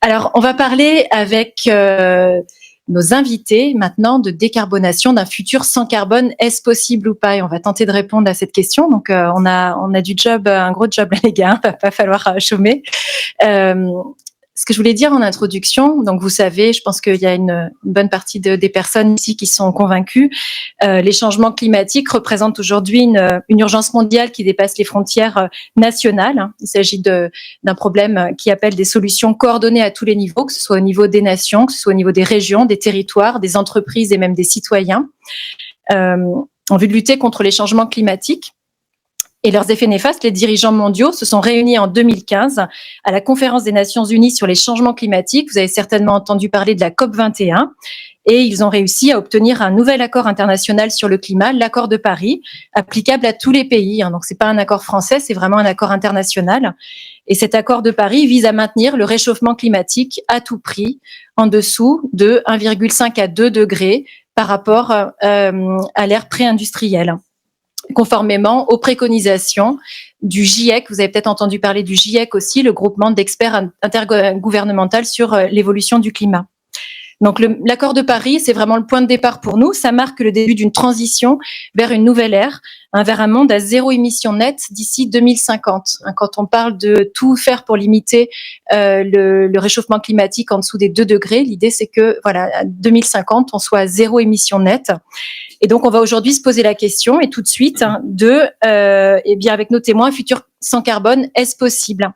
Alors, on va parler avec nos invités maintenant de décarbonation d'un futur sans carbone. Est-ce possible ou pas? Et on va tenter de répondre à cette question. Donc, on a du job, un gros job les gars. Va pas falloir chômer. Ce que je voulais dire en introduction, donc vous savez, je pense qu'il y a une bonne partie des personnes ici qui sont convaincues, les changements climatiques représentent aujourd'hui une urgence mondiale qui dépasse les frontières nationales. Il s'agit d'un problème qui appelle des solutions coordonnées à tous les niveaux, que ce soit au niveau des nations, que ce soit au niveau des régions, des territoires, des entreprises et même des citoyens, en vue de lutter contre les changements climatiques et leurs effets néfastes. Les dirigeants mondiaux se sont réunis en 2015 à la conférence des Nations Unies sur les changements climatiques. Vous avez certainement entendu parler de la COP21 et ils ont réussi à obtenir un nouvel accord international sur le climat, l'accord de Paris, applicable à tous les pays. Donc c'est pas un accord français, c'est vraiment un accord international. Et cet accord de Paris vise à maintenir le réchauffement climatique à tout prix, en dessous de 1,5 à 2 degrés par rapport à l'ère pré-industrielle, conformément aux préconisations du GIEC. Vous avez peut-être entendu parler du GIEC aussi, le groupement d'experts intergouvernemental sur l'évolution du climat. Donc l'accord de Paris, c'est vraiment le point de départ pour nous. Ça marque le début d'une transition vers une nouvelle ère, vers un monde à zéro émission nette d'ici 2050. Quand on parle de tout faire pour limiter le réchauffement climatique en dessous des 2 degrés, l'idée c'est que à 2050, on soit à zéro émission nette. Et donc on va aujourd'hui se poser la question, et tout de suite, avec nos témoins, un futur sans carbone, est-ce possible ?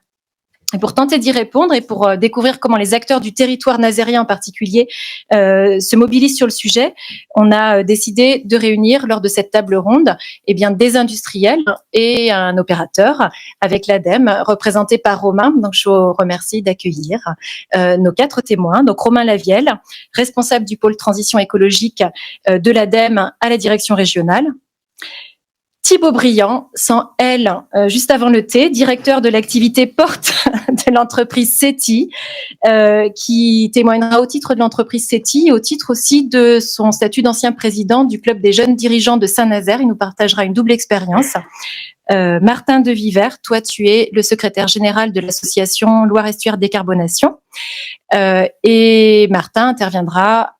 Et pour tenter d'y répondre et pour découvrir comment les acteurs du territoire nazérien en particulier se mobilisent sur le sujet, on a décidé de réunir lors de cette table ronde des industriels et un opérateur avec l'ADEME, représenté par Romain. Donc je vous remercie d'accueillir nos 4 témoins. Donc Romain Lavielle, responsable du pôle transition écologique de l'ADEME à la direction régionale. Thibaut Briand, sans L, juste avant le T, directeur de l'activité porte de l'entreprise SETI, qui témoignera au titre de l'entreprise SETI et au titre aussi de son statut d'ancien président du club des jeunes dirigeants de Saint-Nazaire. Il nous partagera une double expérience. Martin de Viver, toi tu es le secrétaire général de l'association Loire-Estuaire Décarbonation. Et Martin interviendra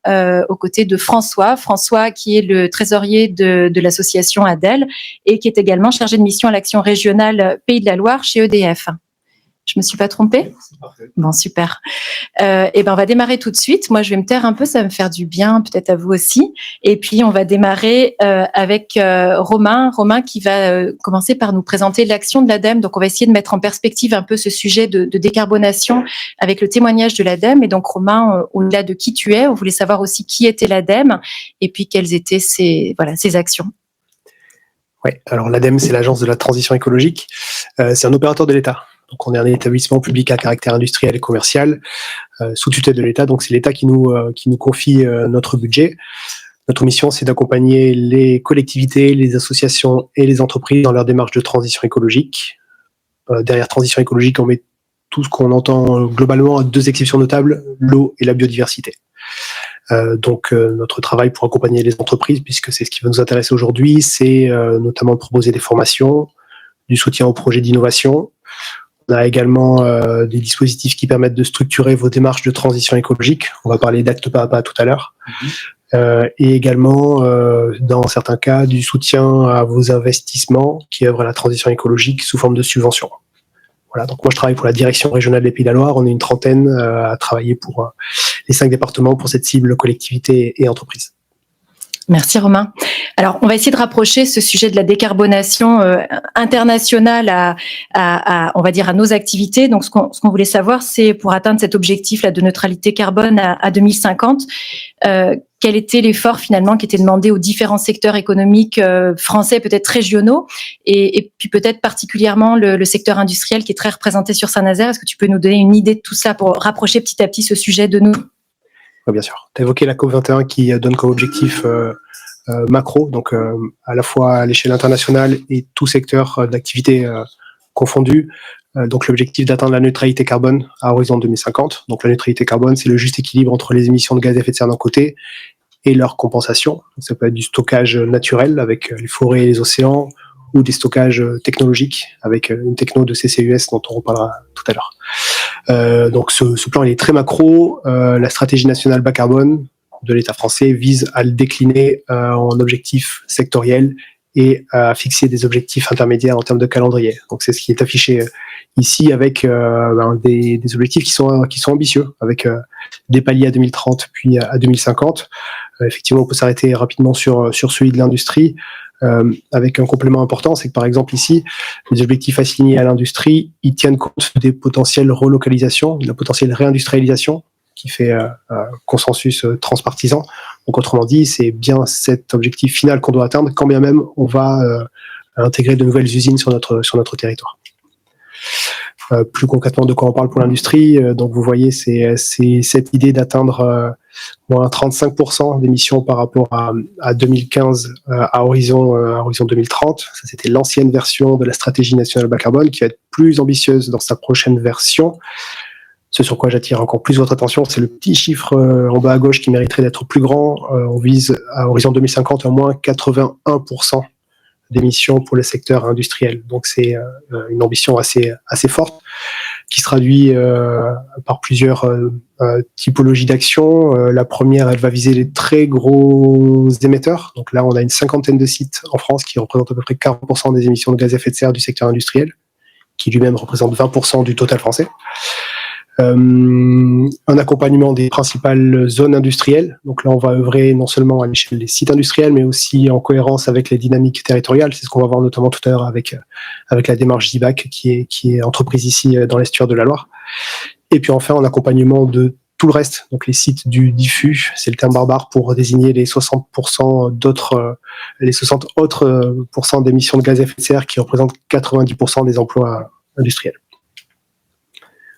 aux côtés de François qui est le trésorier de l'association ADEL et qui est également chargé de mission à l'action régionale Pays de la Loire chez EDF. Je me suis pas trompée? Bon, super. On va démarrer tout de suite. Moi, je vais me taire un peu, ça va me faire du bien, peut-être à vous aussi. Et puis, on va démarrer avec Romain qui va commencer par nous présenter l'action de l'ADEME. Donc, on va essayer de mettre en perspective un peu ce sujet de décarbonation avec le témoignage de l'ADEME. Et donc, Romain, au-delà de qui tu es, on voulait savoir aussi qui était l'ADEME et puis quelles étaient ses actions. Oui, alors l'ADEME, c'est l'Agence de la transition écologique. C'est un opérateur de l'État. Donc, on est un établissement public à caractère industriel et commercial sous tutelle de l'État. Donc, c'est l'État qui nous confie notre budget. Notre mission, c'est d'accompagner les collectivités, les associations et les entreprises dans leur démarche de transition écologique. Derrière transition écologique, on met tout ce qu'on entend globalement à 2 exceptions notables, l'eau et la biodiversité. Notre travail pour accompagner les entreprises, puisque c'est ce qui va nous intéresser aujourd'hui, c'est notamment de proposer des formations, du soutien aux projets d'innovation. On a également des dispositifs qui permettent de structurer vos démarches de transition écologique. On va parler d'actes pas à pas tout à l'heure. Et également, dans certains cas, du soutien à vos investissements qui œuvrent à la transition écologique sous forme de subventions. Voilà, donc moi je travaille pour la direction régionale des Pays de la Loire. On est une trentaine à travailler pour les 5 départements pour cette cible collectivité et entreprise. Merci Romain. Alors, on va essayer de rapprocher ce sujet de la décarbonation internationale on va dire, à nos activités. Donc, ce qu'on voulait savoir, c'est pour atteindre cet objectif-là de neutralité carbone à 2050, quel était l'effort finalement qui était demandé aux différents secteurs économiques français, peut-être régionaux, et puis peut-être particulièrement le secteur industriel qui est très représenté sur Saint-Nazaire. Est-ce que tu peux nous donner une idée de tout ça pour rapprocher petit à petit ce sujet de nous? Oui, bien sûr. Tu as évoqué la COP21 qui donne comme objectif macro, donc à la fois à l'échelle internationale et tout secteur d'activité confondu. Donc l'objectif d'atteindre la neutralité carbone à horizon 2050. Donc la neutralité carbone, c'est le juste équilibre entre les émissions de gaz à effet de serre d'un côté et leur compensation. Donc, ça peut être du stockage naturel avec les forêts et les océans, ou des stockages technologiques avec une techno de CCUS dont on reparlera tout à l'heure. Donc ce plan il est très macro. La stratégie nationale bas carbone de l'État français vise à le décliner en objectifs sectoriels et à fixer des objectifs intermédiaires en termes de calendrier. Donc c'est ce qui est affiché ici avec des objectifs qui sont ambitieux, avec des paliers à 2030 puis à 2050. Effectivement, on peut s'arrêter rapidement sur celui de l'industrie, avec un complément important, c'est que par exemple ici, les objectifs assignés à l'industrie, ils tiennent compte des potentielles relocalisations, de la potentielle réindustrialisation qui fait consensus transpartisan. Donc autrement dit, c'est bien cet objectif final qu'on doit atteindre, quand bien même on va intégrer de nouvelles usines sur notre territoire. Plus concrètement, de quoi on parle pour l'industrie, donc vous voyez, c'est cette idée d'atteindre moins 35% d'émissions par rapport à 2015 à horizon 2030. Ça, c'était l'ancienne version de la stratégie nationale bas carbone qui va être plus ambitieuse dans sa prochaine version. Ce sur quoi j'attire encore plus votre attention, c'est le petit chiffre en bas à gauche qui mériterait d'être plus grand. On vise à horizon 2050 à moins 81% d'émissions pour le secteur industriel. Donc c'est une ambition assez forte qui se traduit par plusieurs typologies d'actions. La première, elle va viser les très gros émetteurs. Donc là, on a une 50aine de sites en France qui représentent à peu près 40% des émissions de gaz à effet de serre du secteur industriel, qui lui-même représente 20% du total français. Un accompagnement des principales zones industrielles. Donc là, on va œuvrer non seulement à l'échelle des sites industriels, mais aussi en cohérence avec les dynamiques territoriales. C'est ce qu'on va voir notamment tout à l'heure avec la démarche ZIBAC qui est entreprise ici dans l'estuaire de la Loire. Et puis enfin, en accompagnement de tout le reste, donc les sites du diffus, c'est le terme barbare pour désigner les 60% d'autres, les 60 autres % d'émissions de gaz à effet de serre qui représentent 90% des emplois industriels.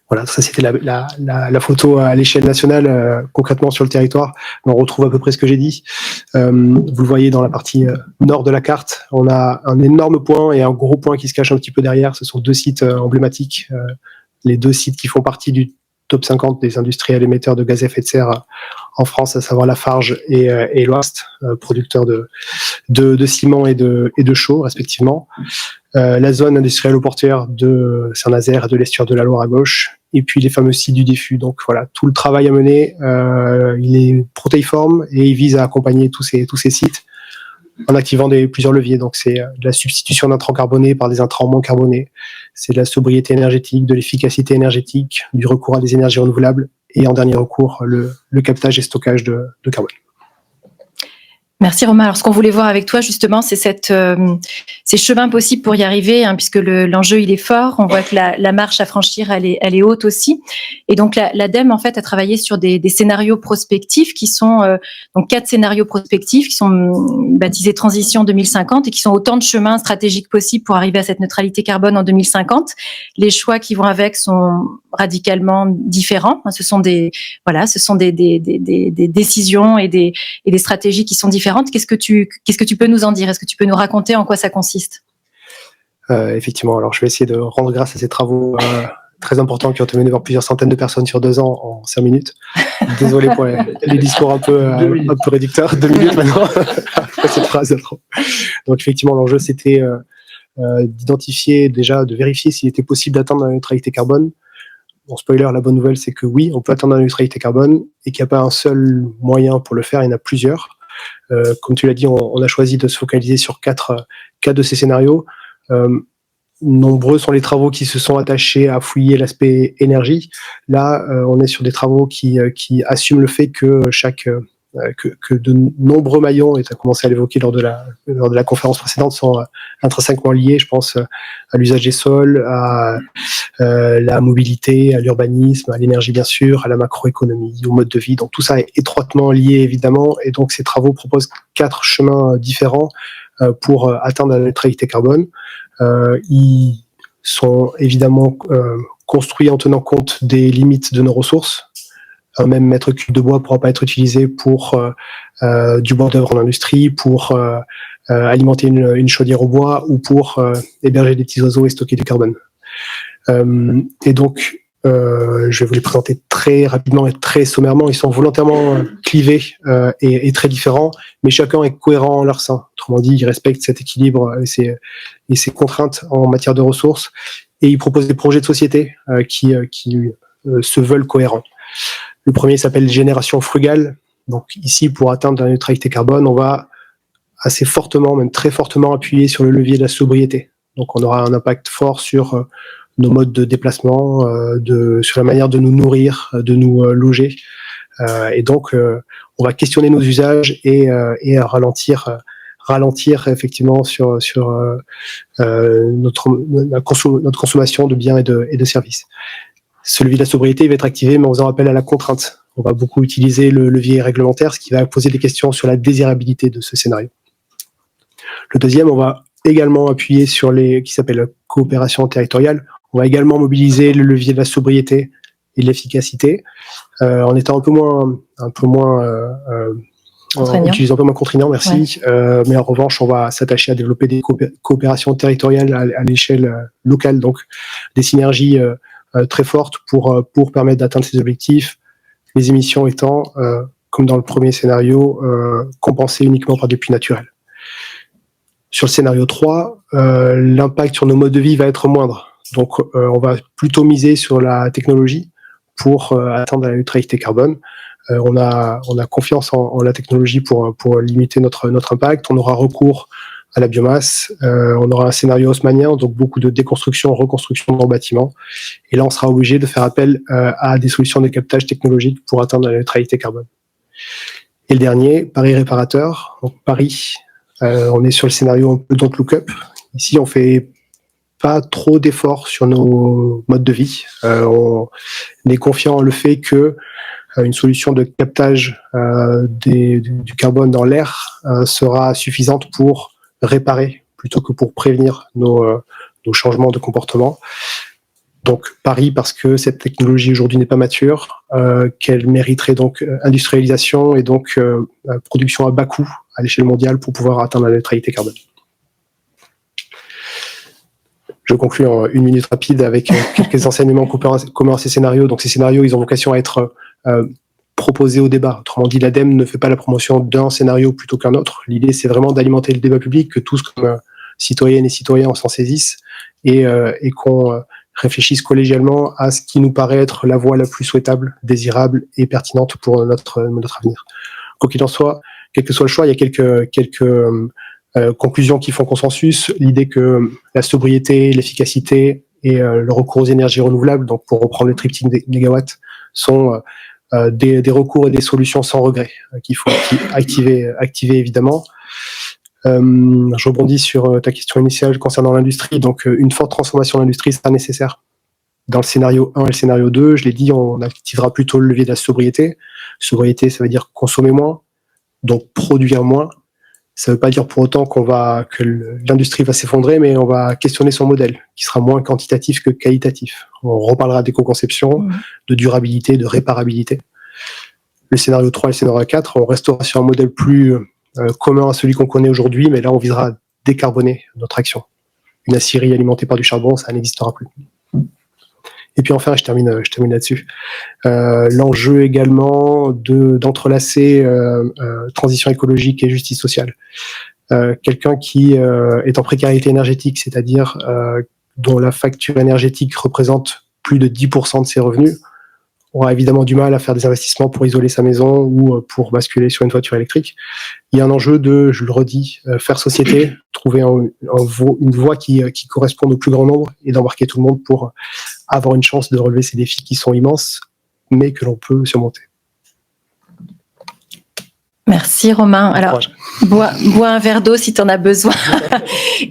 Voilà, ça c'était la photo à l'échelle nationale, concrètement sur le territoire. On retrouve à peu près ce que j'ai dit. Vous le voyez dans la partie nord de la carte, on a un énorme point et un gros point qui se cache un petit peu derrière. Ce sont deux sites emblématiques, les deux sites qui font partie du top 50 des industriels émetteurs de gaz à effet de serre en France, à savoir Lafarge et l'Ouest, producteurs de ciment et de chaux respectivement. La zone industrielle au portuaire de Saint-Nazaire et de l'estuaire de la Loire à gauche, et puis les fameux sites du diffus. Donc voilà, tout le travail à mener, il est protéiforme et il vise à accompagner tous ces sites en activant plusieurs leviers. Donc c'est de la substitution d'intrants carbonés par des intrants moins carbonés, c'est de la sobriété énergétique, de l'efficacité énergétique, du recours à des énergies renouvelables et en dernier recours, le captage et stockage de carbone. Merci Romain. Alors ce qu'on voulait voir avec toi justement, c'est ces chemins possibles pour y arriver, hein, puisque l'enjeu il est fort. On voit que la marche à franchir elle est haute aussi. Et donc l'ADEME en fait a travaillé sur des scénarios prospectifs qui sont donc 4 scénarios prospectifs qui sont baptisés Transition 2050 et qui sont autant de chemins stratégiques possibles pour arriver à cette neutralité carbone en 2050. Les choix qui vont avec sont radicalement différents. Ce sont des décisions et des stratégies qui sont différentes. Qu'est-ce que tu peux nous en dire? Est-ce que tu peux nous raconter en quoi ça consiste? Effectivement, alors je vais essayer de rendre grâce à ces travaux très importants qui ont été menés par plusieurs centaines de personnes sur 2 ans en 5 minutes. Désolé pour les discours un peu réducteurs. 2 minutes maintenant, après cette phrase de trop. Donc effectivement, l'enjeu c'était d'identifier déjà, de vérifier s'il était possible d'atteindre la neutralité carbone. Bon, spoiler, la bonne nouvelle c'est que oui, on peut atteindre la neutralité carbone et qu'il n'y a pas un seul moyen pour le faire, il y en a plusieurs. Comme tu l'as dit, on a choisi de se focaliser sur 4 de ces scénarios. Nombreux sont les travaux qui se sont attachés à fouiller l'aspect énergie. Là, on est sur des travaux qui assument le fait que que de nombreux maillons, et tu as commencé à l'évoquer lors de la conférence précédente, sont intrinsèquement liés. Je pense à l'usage des sols, à la mobilité, à l'urbanisme, à l'énergie bien sûr, à la macroéconomie, au mode de vie. Donc tout ça est étroitement lié évidemment, et donc ces travaux proposent 4 chemins différents pour atteindre la neutralité carbone. Ils sont évidemment construits en tenant compte des limites de nos ressources. Même mètre cube de bois ne pourra pas être utilisé pour du bois d'œuvre en industrie, pour alimenter une chaudière au bois ou pour héberger des petits oiseaux et stocker du carbone. Et donc, je vais vous les présenter très rapidement et très sommairement. Ils sont volontairement clivés et très différents, mais chacun est cohérent en leur sein. Autrement dit, ils respectent cet équilibre et ces contraintes en matière de ressources, et ils proposent des projets de société qui se veulent cohérents. Le premier s'appelle génération frugale. Donc ici, pour atteindre la neutralité carbone, on va assez fortement, même très fortement appuyer sur le levier de la sobriété. Donc on aura un impact fort sur nos modes de déplacement, sur la manière de nous nourrir, de nous loger. Et donc on va questionner nos usages et ralentir effectivement sur notre consommation de biens et de services. Ce levier de la sobriété il va être activé, mais en faisant appel à la contrainte. On va beaucoup utiliser le levier réglementaire, ce qui va poser des questions sur la désirabilité de ce scénario. Le deuxième, on va également appuyer sur qui s'appelle coopération territoriale. On va également mobiliser le levier de la sobriété et de l'efficacité, en étant un peu moins utilisant un peu moins contraignant, merci. Ouais. Mais en revanche, on va s'attacher à développer des coopérations territoriales à l'échelle locale, donc des synergies très fortes pour permettre d'atteindre ces objectifs. Les émissions étant, comme dans le premier scénario, compensées uniquement par des puits naturels. Sur le scénario 3, l'impact sur nos modes de vie va être moindre. Donc, on va plutôt miser sur la technologie pour atteindre la neutralité carbone. On a confiance en la technologie pour limiter notre impact. On aura recours à la biomasse. On aura un scénario haussmannien, donc beaucoup de déconstruction, reconstruction dans le bâtiment. Et là, on sera obligé de faire appel à des solutions de captage technologique pour atteindre la neutralité carbone. Et le dernier, Paris réparateur. Donc Paris, on est sur le scénario un peu don't look up. Ici, on fait pas trop d'efforts sur nos modes de vie. On est confiant en le fait que une solution de captage du carbone dans l'air sera suffisante pour réparer plutôt que pour prévenir nos changements de comportement. Donc Paris, parce que cette technologie aujourd'hui n'est pas mature, qu'elle mériterait donc industrialisation et donc production à bas coût à l'échelle mondiale pour pouvoir atteindre la neutralité carbone. Je conclue en 1 minute rapide avec quelques enseignements communs à ces scénarios. Donc ces scénarios, ils ont vocation à être proposés au débat. Autrement dit, l'ADEME ne fait pas la promotion d'un scénario plutôt qu'un autre. L'idée, c'est vraiment d'alimenter le débat public, que tous comme citoyennes et citoyens, on s'en saisisse et qu'on réfléchisse collégialement à ce qui nous paraît être la voie la plus souhaitable, désirable et pertinente pour notre avenir. Quoi qu'il en soit, quel que soit le choix, il y a quelques conclusions qui font consensus. L'idée que la sobriété, l'efficacité et le recours aux énergies renouvelables, donc pour reprendre le triptyque des mégawatts, sont des recours et des solutions sans regret qu'il faut activer évidemment. Je rebondis sur ta question initiale concernant l'industrie. Donc, une forte transformation de l'industrie sera nécessaire. Dans le scénario 1 et le scénario 2, je l'ai dit, on activera plutôt le levier de la sobriété. Sobriété, ça veut dire consommer moins, donc produire moins. Ça ne veut pas dire pour autant que l'industrie va s'effondrer, mais on va questionner son modèle, qui sera moins quantitatif que qualitatif. On reparlera d'éco-conception, de durabilité, de réparabilité. Le scénario 3 et le scénario 4, on restera sur un modèle plus commun à celui qu'on connaît aujourd'hui, mais là, on visera à décarboner notre action. Une aciérie alimentée par du charbon, ça n'existera plus. Et puis enfin, je termine là-dessus. L'enjeu également d'entrelacer transition écologique et justice sociale. Quelqu'un qui est en précarité énergétique, c'est-à-dire dont la facture énergétique représente plus de 10% de ses revenus, aura évidemment du mal à faire des investissements pour isoler sa maison ou pour basculer sur une voiture électrique. Il y a un enjeu de, je le redis, faire société, trouver une voie qui corresponde au plus grand nombre et d'embarquer tout le monde pour avoir une chance de relever ces défis qui sont immenses, mais que l'on peut surmonter. Merci Romain. Alors, bois un verre d'eau si tu en as besoin.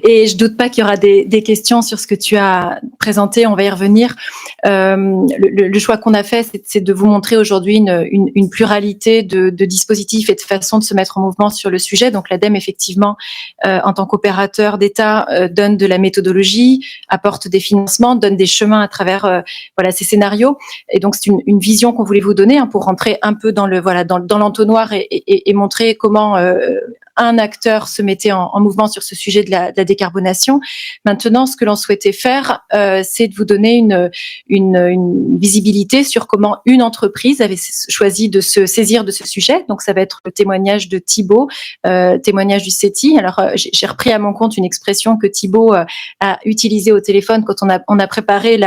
Et je doute pas qu'il y aura des questions sur ce que tu as présenté. On va y revenir. Le choix qu'on a fait, c'est de vous montrer aujourd'hui une pluralité de dispositifs et de façons de se mettre en mouvement sur le sujet. Donc l'ADEME, effectivement, en tant qu'opérateur d'État, donne de la méthodologie, apporte des financements, donne des chemins à travers ces scénarios. Et donc c'est une vision qu'on voulait vous donner pour rentrer un peu dans l'entonnoir et montrer comment un acteur se mettait en mouvement sur ce sujet de la décarbonation. Maintenant, ce que l'on souhaitait faire, c'est de vous donner une visibilité sur comment une entreprise avait choisi de se saisir de ce sujet. Donc, ça va être le témoignage de Thibaut, témoignage du CETI. Alors, j'ai repris à mon compte une expression que Thibaut a utilisée au téléphone quand on a préparé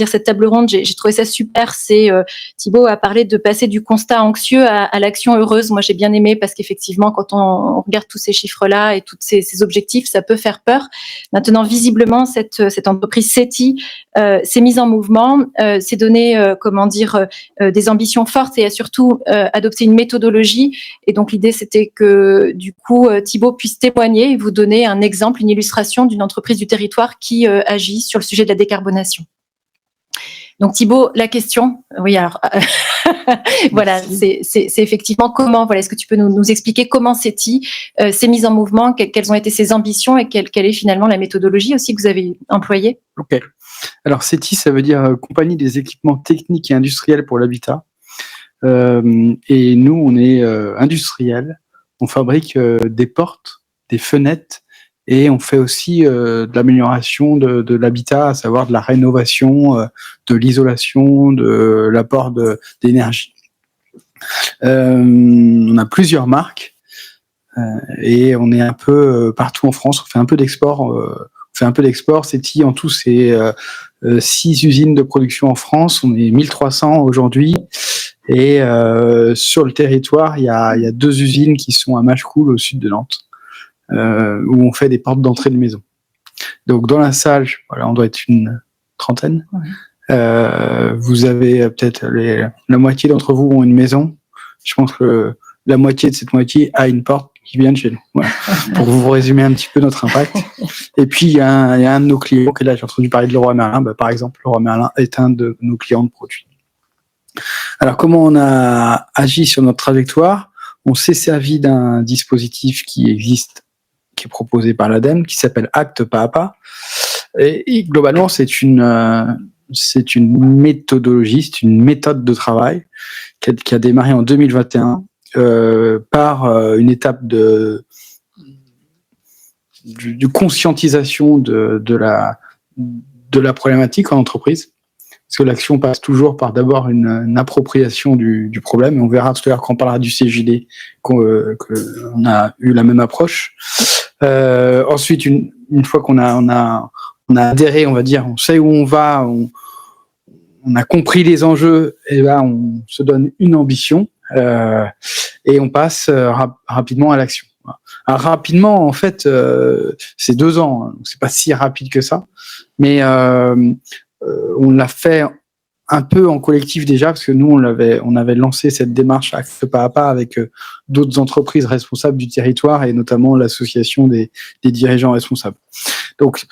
cette table ronde. J'ai trouvé ça super. C'est Thibaut a parlé de passer du constat anxieux à l'action heureuse. Moi, j'ai bien aimé parce qu'effectivement, quand on regarde tous ces chiffres-là et tous ces objectifs, ça peut faire peur. Maintenant, visiblement, cette entreprise CETI s'est mise en mouvement, s'est donné, des ambitions fortes et a surtout adopté une méthodologie. Et donc, l'idée, c'était que, du coup, Thibaut puisse témoigner et vous donner un exemple, une illustration d'une entreprise du territoire qui agit sur le sujet de la décarbonation. Donc Thibaut, la question, oui alors, voilà, c'est effectivement comment, voilà, est-ce que tu peux nous expliquer comment CETI s'est mise en mouvement, quelles ont été ses ambitions et quelle est finalement la méthodologie aussi que vous avez employée? Ok. Alors CETI, ça veut dire Compagnie des équipements techniques et industriels pour l'habitat. Et nous, on est industriels. On fabrique des portes, des fenêtres. Et on fait aussi de l'amélioration de l'habitat, à savoir de la rénovation, de l'isolation, de l'apport d'énergie. On a plusieurs marques et on est un peu partout en France. On fait un peu d'export. CETI, en tout, c'est 6 usines de production en France. On est 1300 aujourd'hui. Et sur le territoire, il y a 2 usines qui sont à Machecoul, au sud de Nantes. Où on fait des portes d'entrée de maison. Donc dans la salle, voilà, on doit être une 30aine. Vous avez peut-être la moitié d'entre vous ont une maison. Je pense que la moitié de cette moitié a une porte qui vient de chez nous. Voilà. Pour vous résumer un petit peu notre impact. Et puis il y a un de nos clients, que là j'ai entendu parler de Leroy Merlin. Par exemple, Leroy Merlin est un de nos clients de produits. Alors comment on a agi sur notre trajectoire? On s'est servi d'un dispositif qui existe, qui est proposé par l'ADEME, qui s'appelle Acte Pas à Pas. Et globalement, c'est une méthodologie, c'est une méthode de travail qui a démarré en 2021 par une étape de conscientisation de la problématique en entreprise. Parce que l'action passe toujours par d'abord une appropriation du problème. Et on verra tout à l'heure quand on parlera du CJD qu'on a eu la même approche. Ensuite, une fois qu'on a adhéré, on va dire, on sait où on va, on a compris les enjeux, et là on se donne une ambition et on passe rapidement à l'action. Alors, rapidement, en fait, c'est 2 ans, hein, donc c'est pas si rapide que ça, mais on l'a fait un peu en collectif déjà, parce que nous, on avait lancé cette démarche Acte Pas à Pas avec d'autres entreprises responsables du territoire et notamment l'association des dirigeants responsables. Donc,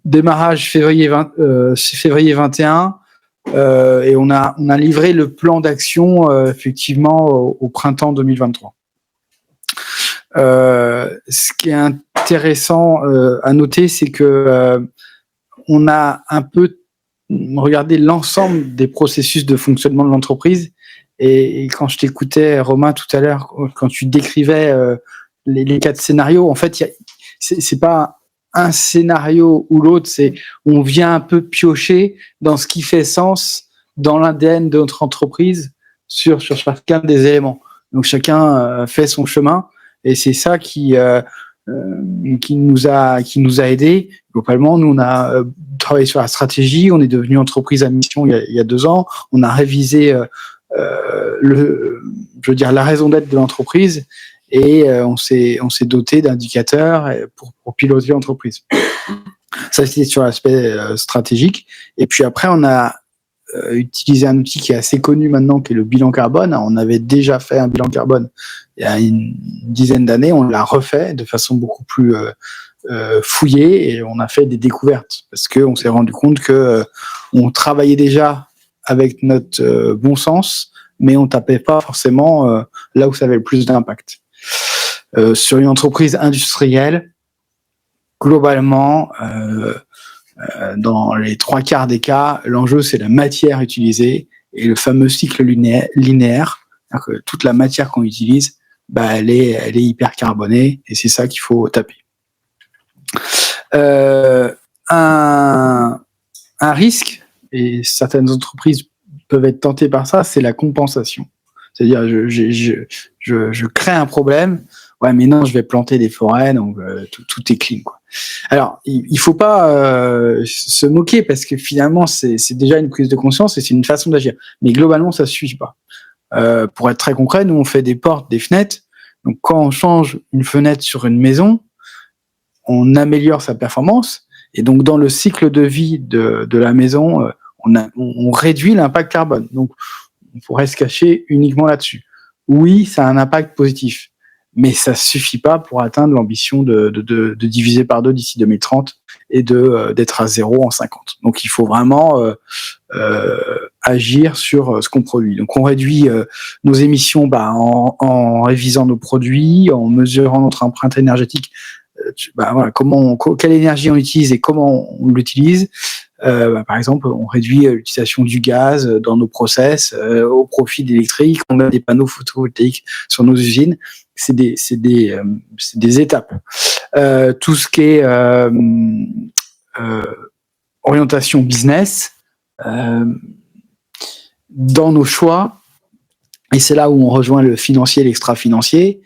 démarrage février 21, et on a livré le plan d'action effectivement au printemps 2023. Ce qui est intéressant à noter, c'est que on a un peu regardé l'ensemble des processus de fonctionnement de l'entreprise. Et quand je t'écoutais, Romain, tout à l'heure, quand tu décrivais les 4 scénarios, en fait, c'est pas un scénario ou l'autre, c'est on vient un peu piocher dans ce qui fait sens dans l'ADN de notre entreprise sur chacun des éléments. Donc chacun fait son chemin et c'est ça qui nous a aidés. Globalement, nous on a travaillé sur la stratégie, on est devenu entreprise à mission il y a 2 ans, on a révisé la raison d'être de l'entreprise et on s'est doté d'indicateurs pour piloter l'entreprise. Ça c'était sur l'aspect stratégique. Et puis après on a utilisé un outil qui est assez connu maintenant, qui est le bilan carbone. On avait déjà fait un bilan carbone il y a une dizaine d'années, on l'a refait de façon beaucoup plus fouillée et on a fait des découvertes parce qu'on s'est rendu compte que on travaillait déjà avec notre bon sens, mais on tapait pas forcément là où ça avait le plus d'impact. Sur une entreprise industrielle, globalement, dans les 3/4 des cas, l'enjeu c'est la matière utilisée et le fameux cycle linéaire, c'est-à-dire que toute la matière qu'on utilise bah elle est hyper carbonée et c'est ça qu'il faut taper. Un risque, et certaines entreprises peuvent être tentées par ça, c'est la compensation. C'est-à-dire, je crée un problème, ouais, mais non, je vais planter des forêts, donc tout est clean, quoi. Alors, il faut pas se moquer parce que finalement, c'est déjà une prise de conscience et c'est une façon d'agir. Mais globalement, ça suffit pas. Pour être très concret, nous, on fait des portes, des fenêtres. Donc, quand on change une fenêtre sur une maison, on améliore sa performance. Et donc, dans le cycle de vie de la maison, on réduit l'impact carbone. Donc, on pourrait se cacher uniquement là-dessus. Oui, ça a un impact positif, mais ça suffit pas pour atteindre l'ambition de diviser par 2 d'ici 2030 et d'être à 0 en 50. Donc, il faut vraiment agir sur ce qu'on produit. Donc, on réduit nos émissions en révisant nos produits, en mesurant notre empreinte énergétique. Voilà, quelle énergie on utilise et comment on l'utilise. Par exemple, on réduit l'utilisation du gaz dans nos process au profit de l'électrique. On a des panneaux photovoltaïques sur nos usines. C'est des étapes. Tout ce qui est orientation business, dans nos choix, et c'est là où on rejoint le financier et l'extra-financier,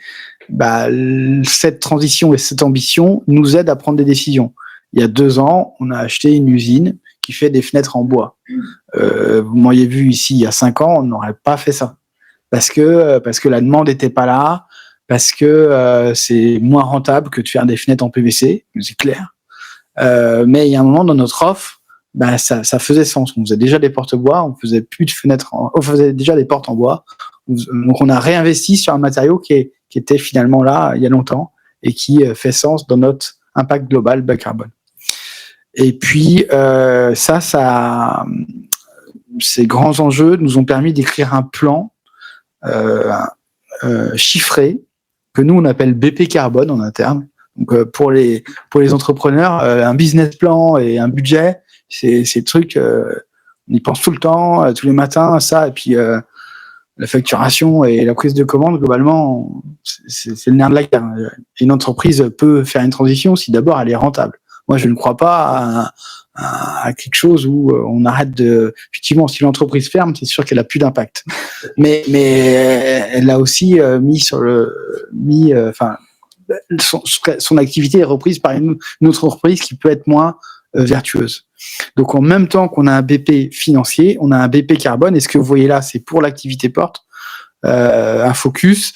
cette transition et cette ambition nous aident à prendre des décisions. Il y a 2 ans, on a acheté une usine qui fait des fenêtres en bois. Vous m'auriez vu ici il y a 5 ans, on n'aurait pas fait ça. Parce que la demande n'était pas là, parce que c'est moins rentable que de faire des fenêtres en PVC, c'est clair. Mais il y a un moment dans notre offre, ça faisait sens. On faisait déjà des portes bois, on faisait plus de fenêtres, on faisait déjà des portes en bois. Donc on a réinvesti sur un matériau qui était finalement là il y a longtemps et qui fait sens dans notre impact global bas carbone. Et puis ces grands enjeux nous ont permis d'écrire un plan chiffré que nous on appelle BP carbone en interne. Donc pour les entrepreneurs, un business plan et un budget, c'est le truc, on y pense tout le temps, tous les matins, ça, et puis la facturation et la prise de commande, globalement, c'est le nerf de la guerre. Une entreprise peut faire une transition si d'abord elle est rentable. Moi, je ne crois pas à quelque chose où on arrête de... Effectivement, si l'entreprise ferme, c'est sûr qu'elle a plus d'impact. Mais elle a aussi son activité est reprise par une autre entreprise qui peut être moins vertueuse. Donc, en même temps qu'on a un BP financier, on a un BP carbone. Et ce que vous voyez là, c'est pour l'activité porte, un focus.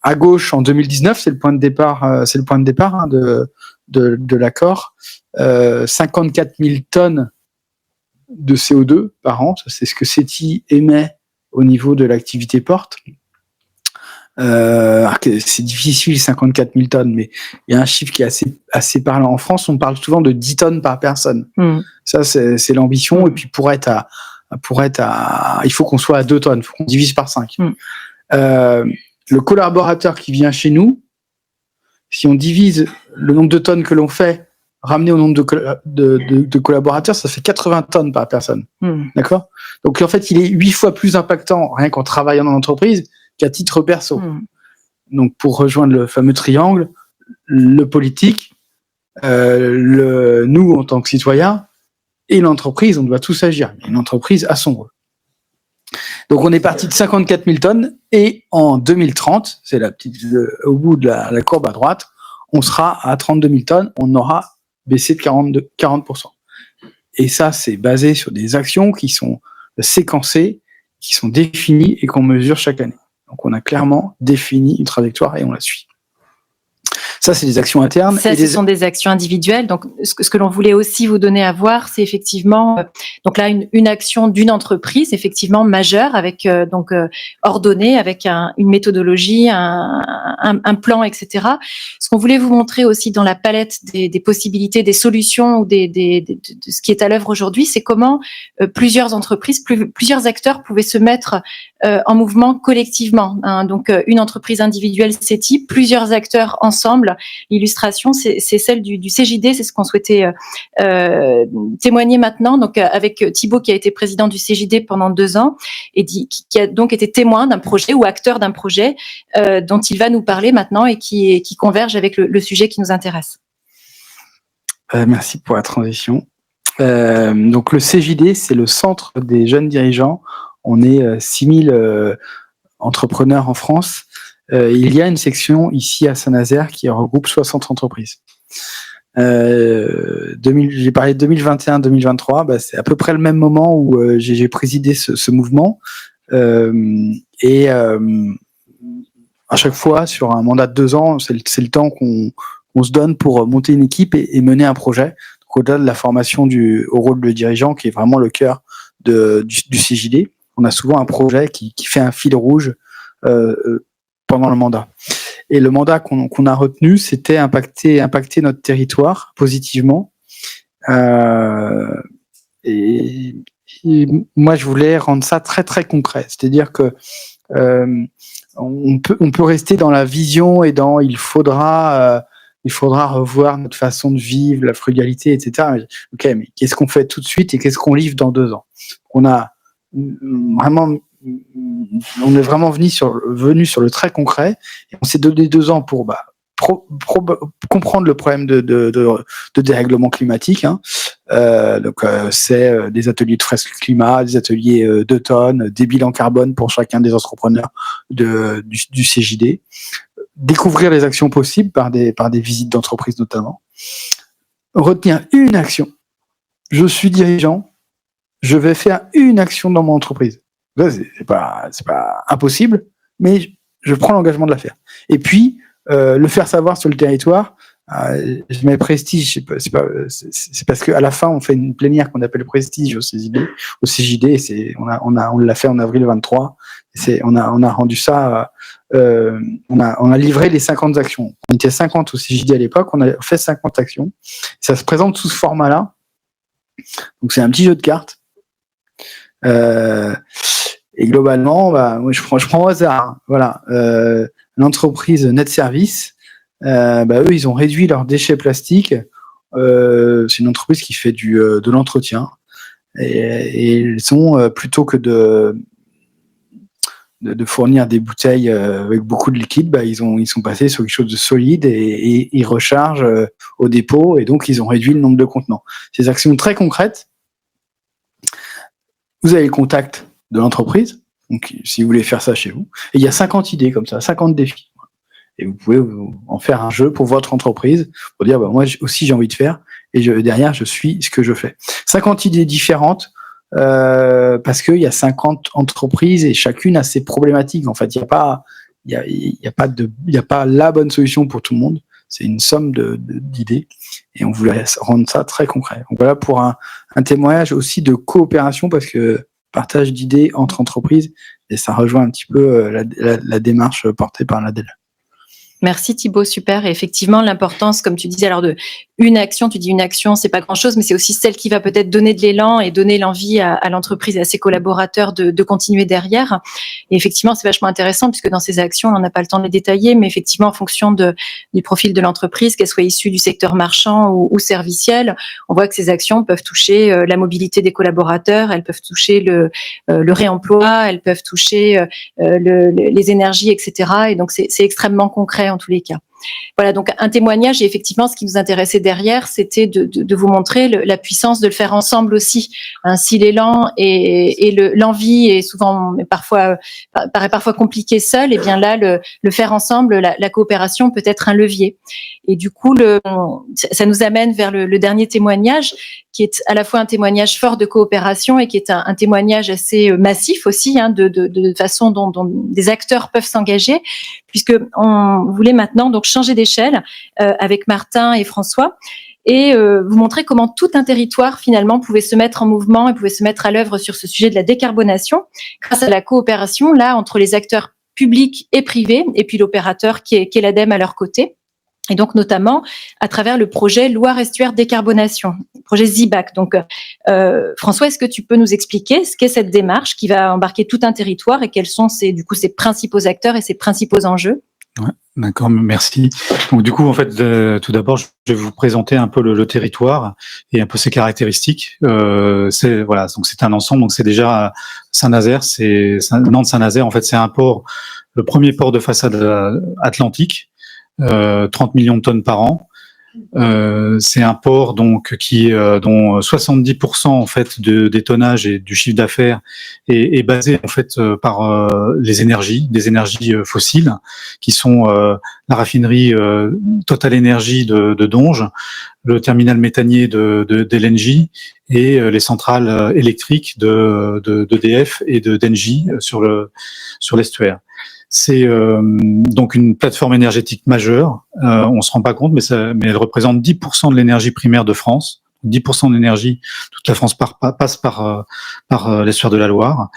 À gauche, en 2019, c'est le point de départ, de l'accord. 54 000 tonnes de CO2 par an, c'est ce que CETI émet au niveau de l'activité porte. C'est difficile, 54 000 tonnes, mais il y a un chiffre qui est assez parlant. En France, on parle souvent de 10 tonnes par personne. Ça, c'est l'ambition. Et puis, pour être à, il faut qu'on soit à 2 tonnes. Il faut qu'on divise par 5. Le collaborateur qui vient chez nous, si on divise le nombre de tonnes que l'on fait, ramené au nombre de collaborateurs, ça fait 80 tonnes par personne. D'accord? Donc, en fait, il est 8 fois plus impactant, rien qu'en travaillant dans l'entreprise, qu'à titre perso. Donc, pour rejoindre le fameux triangle, le politique, nous, en tant que citoyens, et l'entreprise, on doit tous agir. Une entreprise a son rôle. Donc, on est parti de 54 000 tonnes, et en 2030, c'est au bout de la courbe à droite, on sera à 32 000 tonnes, on aura baissé de 40%. Et ça, c'est basé sur des actions qui sont séquencées, qui sont définies et qu'on mesure chaque année. Donc, on a clairement défini une trajectoire et on la suit. Ça, c'est des actions internes. Ça, ce sont des actions individuelles. Donc, ce que l'on voulait aussi vous donner à voir, c'est effectivement, donc là, une action d'une entreprise, effectivement majeure, avec ordonnée, avec une méthodologie, un plan, etc. Ce qu'on voulait vous montrer aussi dans la palette des possibilités, des solutions ou de ce qui est à l'œuvre aujourd'hui, c'est comment plusieurs entreprises, plusieurs acteurs pouvaient se mettre en mouvement collectivement. Hein. Donc, une entreprise individuelle, CETI, plusieurs acteurs ensemble. L'illustration, c'est celle du CJD, c'est ce qu'on souhaitait témoigner maintenant. Donc, avec Thibaut qui a été président du CJD pendant 2 ans et qui a donc été témoin d'un projet ou acteur d'un projet dont il va nous parler maintenant et qui converge avec le sujet qui nous intéresse. Merci pour la transition. Donc le CJD, c'est le Centre des jeunes dirigeants. On est 6000 entrepreneurs en France. Il y a une section ici à Saint-Nazaire qui regroupe 60 entreprises. J'ai parlé de 2021-2023, c'est à peu près le même moment où j'ai présidé ce mouvement. À chaque fois, sur un mandat de 2 ans, c'est le temps qu'on se donne pour monter une équipe et mener un projet. Donc, au-delà de la formation au rôle de dirigeant, qui est vraiment le cœur du CJD, on a souvent un projet qui fait un fil rouge pendant le mandat. Et le mandat qu'on a retenu, c'était impacter notre territoire positivement. Et moi, je voulais rendre ça très très concret. C'est-à-dire que on peut rester dans la vision et dans il faudra revoir notre façon de vivre, la frugalité, etc. Ok, mais qu'est-ce qu'on fait tout de suite et qu'est-ce qu'on livre dans 2 ans? On est vraiment venu sur le très concret et on s'est donné 2 ans pour comprendre le problème de dérèglement climatique. Hein. C'est des ateliers de fresque climat, des ateliers d'automne, des bilans carbone pour chacun des entrepreneurs du CJD. Découvrir les actions possibles par des visites d'entreprise notamment. Retenir une action. Je suis dirigeant, je vais faire une action dans mon entreprise. C'est pas impossible, mais je prends l'engagement de la faire. Et puis, le faire savoir sur le territoire. Je mets prestige, c'est parce qu'à la fin on fait une plénière qu'on appelle prestige au CJD. On l'a fait en avril 23. On a rendu ça. On a livré les 50 actions. On était 50 au CJD à l'époque. On a fait 50 actions. Ça se présente sous ce format-là. Donc c'est un petit jeu de cartes. Et globalement, moi je prends au hasard. Hein. Voilà. L'entreprise Net Service. Eux, ils ont réduit leurs déchets plastiques. C'est une entreprise qui fait de l'entretien. Et ils ont, plutôt que de fournir des bouteilles avec beaucoup de liquide, ils sont passés sur quelque chose de solide et ils rechargent au dépôt. Et donc, ils ont réduit le nombre de contenants. Ces actions très concrètes. Vous avez le contact de l'entreprise. Donc, si vous voulez faire ça chez vous. Et il y a 50 idées comme ça, 50 défis. Et vous pouvez en faire un jeu pour votre entreprise, pour dire, moi aussi j'ai envie de faire, et derrière je suis ce que je fais. 50 idées différentes, parce qu'il y a 50 entreprises et chacune a ses problématiques. En fait, il y a pas la bonne solution pour tout le monde. C'est une somme d'idées, et on voulait rendre ça très concret. Donc voilà pour un témoignage aussi de coopération, parce que partage d'idées entre entreprises, et ça rejoint un petit peu la démarche portée par l'ADEL. Merci Thibaut, super. Et effectivement, l'importance, comme tu disais, alors de une action, tu dis une action, c'est pas grand-chose, mais c'est aussi celle qui va peut-être donner de l'élan et donner l'envie à l'entreprise et à ses collaborateurs de continuer derrière. Et effectivement, c'est vachement intéressant puisque dans ces actions, on n'a pas le temps de les détailler, mais effectivement, en fonction du profil de l'entreprise, qu'elle soit issue du secteur marchand ou serviciel, on voit que ces actions peuvent toucher la mobilité des collaborateurs, elles peuvent toucher le réemploi, elles peuvent toucher les énergies, etc. Et donc, c'est extrêmement concret en tous les cas. Voilà, donc un témoignage, et effectivement, ce qui nous intéressait derrière, c'était de vous montrer la puissance de le faire ensemble aussi. Si l'élan et l'envie est souvent, paraît parfois compliqué seul, et bien là, le faire ensemble, la coopération peut être un levier. Et du coup, ça nous amène vers le dernier témoignage, qui est à la fois un témoignage fort de coopération et qui est un témoignage assez massif aussi, de façon dont des acteurs peuvent s'engager, puisque on voulait maintenant donc changer d'échelle avec Martin et François et vous montrer comment tout un territoire finalement pouvait se mettre en mouvement et pouvait se mettre à l'œuvre sur ce sujet de la décarbonation grâce à la coopération là entre les acteurs publics et privés et puis l'opérateur qui est l'ADEME à leur côté. Et donc, notamment, à travers le projet Loire-Estuaire Décarbonation, projet ZIBAC. Donc, François, est-ce que tu peux nous expliquer ce qu'est cette démarche qui va embarquer tout un territoire et quels sont ses principaux acteurs et ses principaux enjeux? Ouais, d'accord, merci. Donc, du coup, en fait, tout d'abord, je vais vous présenter un peu le territoire et un peu ses caractéristiques. Donc c'est un ensemble. Donc, c'est déjà Saint-Nazaire, Nantes-Saint-Nazaire. En fait, c'est un port, le premier port de façade atlantique. 30 millions de tonnes par an. C'est un port donc dont 70% en fait des tonnages et du chiffre d'affaires est basé en fait par des énergies fossiles qui sont la raffinerie Total Energy de Donges, le terminal méthanier d'LNG et les centrales électriques d'EDF et d'Engie sur l'estuaire. C'est donc une plateforme énergétique majeure. On se rend pas compte, mais elle représente 10% de l'énergie primaire de France. 10% de l'énergie, toute la France passe par l'estuaire de la Loire.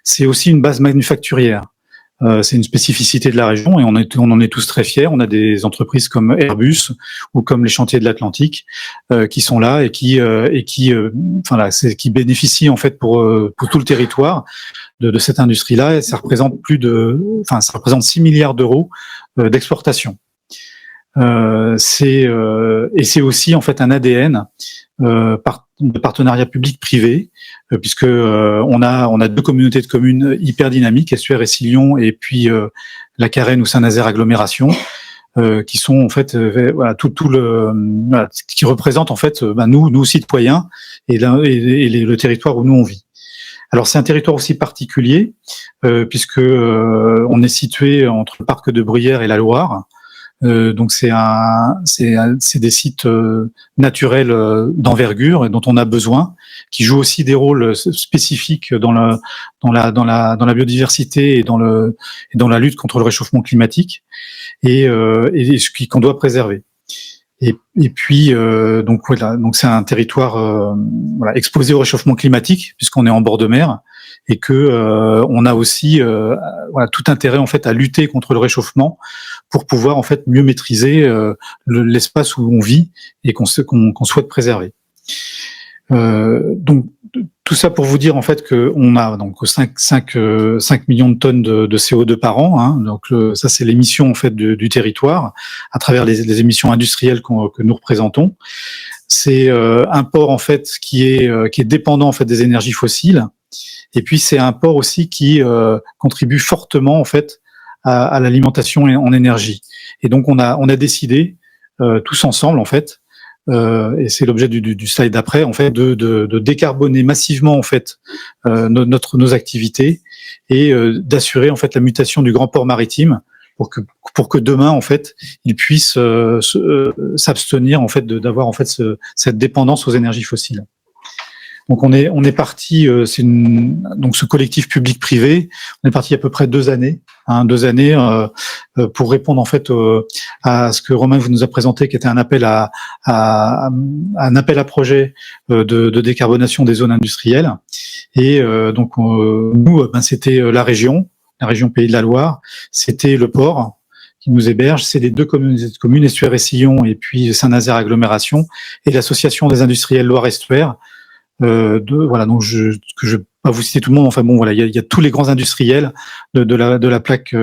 C'est aussi une base manufacturière. C'est une spécificité de la région et on en est tous très fiers. On a des entreprises comme Airbus ou comme les Chantiers de l'Atlantique qui sont là et qui bénéficient en fait pour tout le territoire de cette industrie-là. Et ça représente ça représente 6 milliards d'euros d'exportation. C'est aussi en fait un ADN de partenariat public-privé, puisque on a deux communautés de communes hyper dynamiques, Estuaire et Sillon, et puis la Carène ou Saint-Nazaire agglomération, qui sont en fait qui représentent en fait nous citoyens et le territoire où nous on vit. Alors c'est un territoire aussi particulier puisque on est situé entre le parc de Bruyères et la Loire. Donc c'est des sites naturels d'envergure et dont on a besoin, qui jouent aussi des rôles spécifiques dans la biodiversité et dans la lutte contre le réchauffement climatique et qu'on doit préserver. Et puis donc c'est un territoire exposé au réchauffement climatique puisqu'on est en bord de mer et que on a aussi tout intérêt en fait à lutter contre le réchauffement pour pouvoir en fait mieux maîtriser l'espace où on vit et qu'on souhaite préserver. Donc tout ça pour vous dire en fait que on a donc 5 millions de tonnes de CO2 par an, hein, donc ça c'est l'émission en fait du territoire à travers les émissions industrielles que nous représentons. C'est un port en fait qui est dépendant en fait des énergies fossiles et puis c'est un port aussi qui contribue fortement en fait à l'alimentation en énergie. Et donc on a décidé tous ensemble en fait et c'est l'objet du slide d'après, en fait, de décarboner massivement en fait nos activités et d'assurer en fait la mutation du grand port maritime pour que demain en fait il puisse s'abstenir en fait d'avoir en fait cette dépendance aux énergies fossiles. Donc on est parti, donc ce collectif public-privé, on est parti à peu près 2 années, pour répondre en fait à ce que Romain vous nous a présenté, qui était un appel à projet de décarbonation des zones industrielles. Et donc nous, c'était la région Pays de la Loire, c'était le port qui nous héberge, c'est les 2 communes, Estuaire et Sillon, et puis Saint-Nazaire agglomération, et l'association des industriels Loire-Estuaire. Donc je vais pas vous citer tout le monde. Enfin bon, voilà, il y a tous les grands industriels de la plaque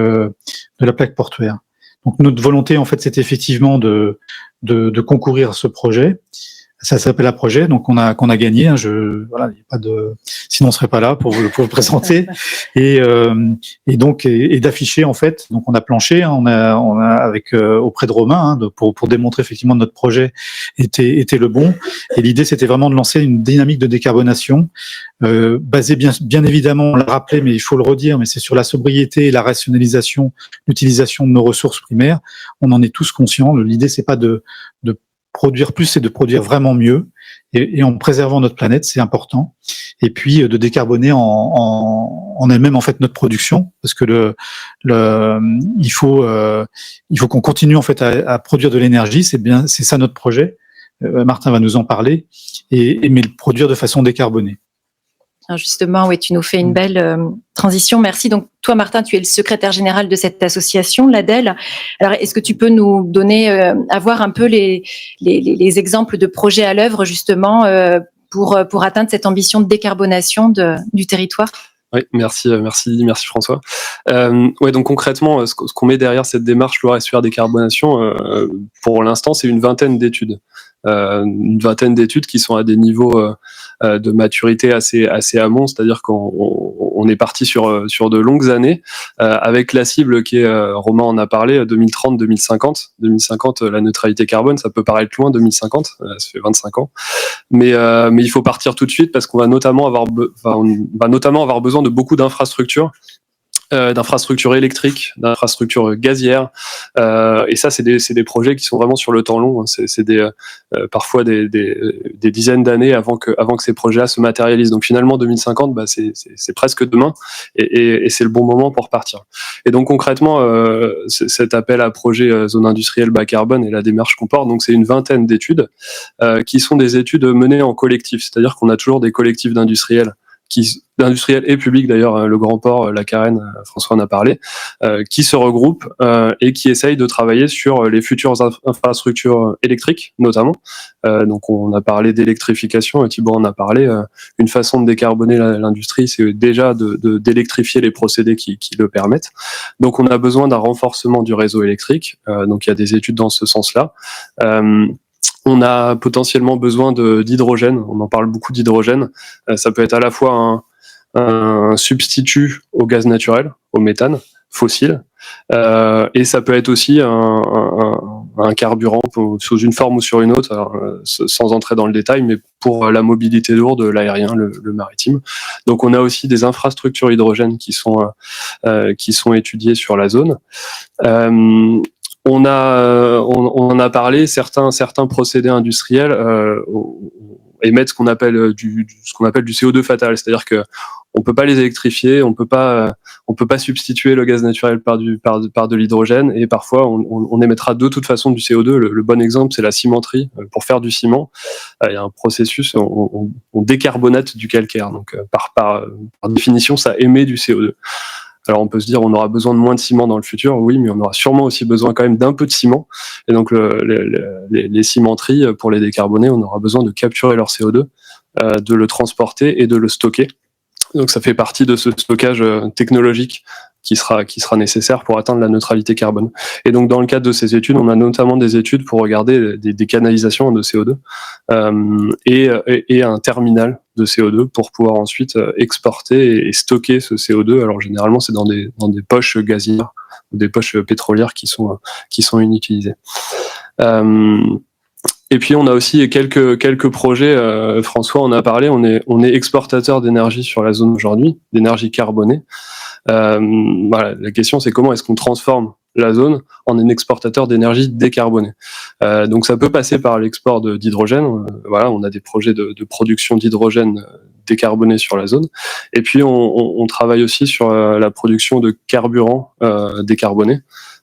portuaire. Donc notre volonté en fait, c'est effectivement de concourir à ce projet. Ça s'appelle un projet, donc qu'on a gagné. Hein, il y a pas de, sinon on serait pas là pour vous le présenter. Et donc d'afficher en fait. Donc on a planché, hein, on a avec auprès de Romain hein, pour démontrer effectivement que notre projet était le bon. Et l'idée c'était vraiment de lancer une dynamique de décarbonation basée bien évidemment, on l'a rappelé, mais il faut le redire, mais c'est sur la sobriété et la rationalisation, l'utilisation de nos ressources primaires. On en est tous conscients. L'idée c'est pas de produire plus, c'est de produire vraiment mieux et en préservant notre planète, c'est important. Et puis de décarboner en elle-même en fait notre production, parce que il faut qu'on continue en fait à produire de l'énergie. C'est ça notre projet. Martin va nous en parler mais le produire de façon décarbonée. Alors justement, oui, tu nous fais une belle transition. Merci. Donc, toi, Martin, tu es le secrétaire général de cette association, l'ADEL. Alors, est-ce que tu peux nous donner, avoir un peu les exemples de projets à l'œuvre, justement, pour atteindre cette ambition de décarbonation du territoire? Oui, merci François. Ouais, donc concrètement, ce qu'on met derrière cette démarche Loire Estuaire Décarbonation, pour l'instant, c'est une vingtaine d'études. Une vingtaine d'études qui sont à des niveaux de maturité assez amont, c'est-à-dire qu'on est parti sur de longues années avec la cible qui est, Romain en a parlé, 2030-2050. 2050, la neutralité carbone, ça peut paraître loin, 2050, ça fait 25 ans, mais il faut partir tout de suite parce qu'on va notamment avoir besoin de beaucoup d'infrastructures. D'infrastructures électriques, d'infrastructures gazières, et ça c'est des projets qui sont vraiment sur le temps long, hein. C'est parfois des dizaines d'années avant que ces projets-là se matérialisent. Donc finalement 2050, c'est presque demain, et c'est le bon moment pour partir. Et donc concrètement, cet appel à projet zone industrielle bas carbone et la démarche qu'on porte, donc c'est une vingtaine d'études qui sont des études menées en collectif, c'est-à-dire qu'on a toujours des collectifs d'industriels et publics d'ailleurs, le Grand Port, la Carène, François en a parlé, qui se regroupent et qui essayent de travailler sur les futures infrastructures électriques notamment. Donc on a parlé d'électrification, Thibaut en a parlé. Une façon de décarboner l'industrie, c'est déjà d'électrifier les procédés qui le permettent. Donc on a besoin d'un renforcement du réseau électrique. Donc il y a des études dans ce sens-là. On a potentiellement besoin d'hydrogène. On en parle beaucoup d'hydrogène. Ça peut être à la fois un substitut au gaz naturel, au méthane fossile, et ça peut être aussi un carburant sous une forme ou sur une autre, alors, sans entrer dans le détail, mais pour la mobilité lourde, l'aérien, le maritime. Donc on a aussi des infrastructures hydrogène qui sont étudiées sur la zone. On en a parlé, certains procédés industriels émettent ce qu'on appelle du CO2 fatal, c'est-à-dire que on peut pas les électrifier, on peut pas substituer le gaz naturel par de l'hydrogène, et parfois on émettra de toute façon du CO2. Le bon exemple, c'est la cimenterie. Pour faire du ciment, il y a un processus, on décarbonate du calcaire, donc par définition, ça émet du CO2. Alors on peut se dire on aura besoin de moins de ciment dans le futur, oui, mais on aura sûrement aussi besoin quand même d'un peu de ciment. Et donc les cimenteries, pour les décarboner, on aura besoin de capturer leur CO2, de le transporter et de le stocker. Donc ça fait partie de ce stockage technologique qui sera nécessaire pour atteindre la neutralité carbone. Et donc dans le cadre de ces études, on a notamment des études pour regarder des canalisations de CO2 et un terminal de CO2 pour pouvoir ensuite exporter et stocker ce CO2. Alors généralement c'est dans des poches gazières ou des poches pétrolières qui sont inutilisées. Et puis on a aussi quelques projets. François en a parlé. On est exportateur d'énergie sur la zone aujourd'hui, d'énergie carbonée. Voilà, la question c'est comment est-ce qu'on transforme la zone en un exportateur d'énergie décarbonée. Donc ça peut passer par l'export d'hydrogène. Voilà, on a des projets de production d'hydrogène décarboné sur la zone. Et puis on travaille aussi sur la production de carburant décarboné,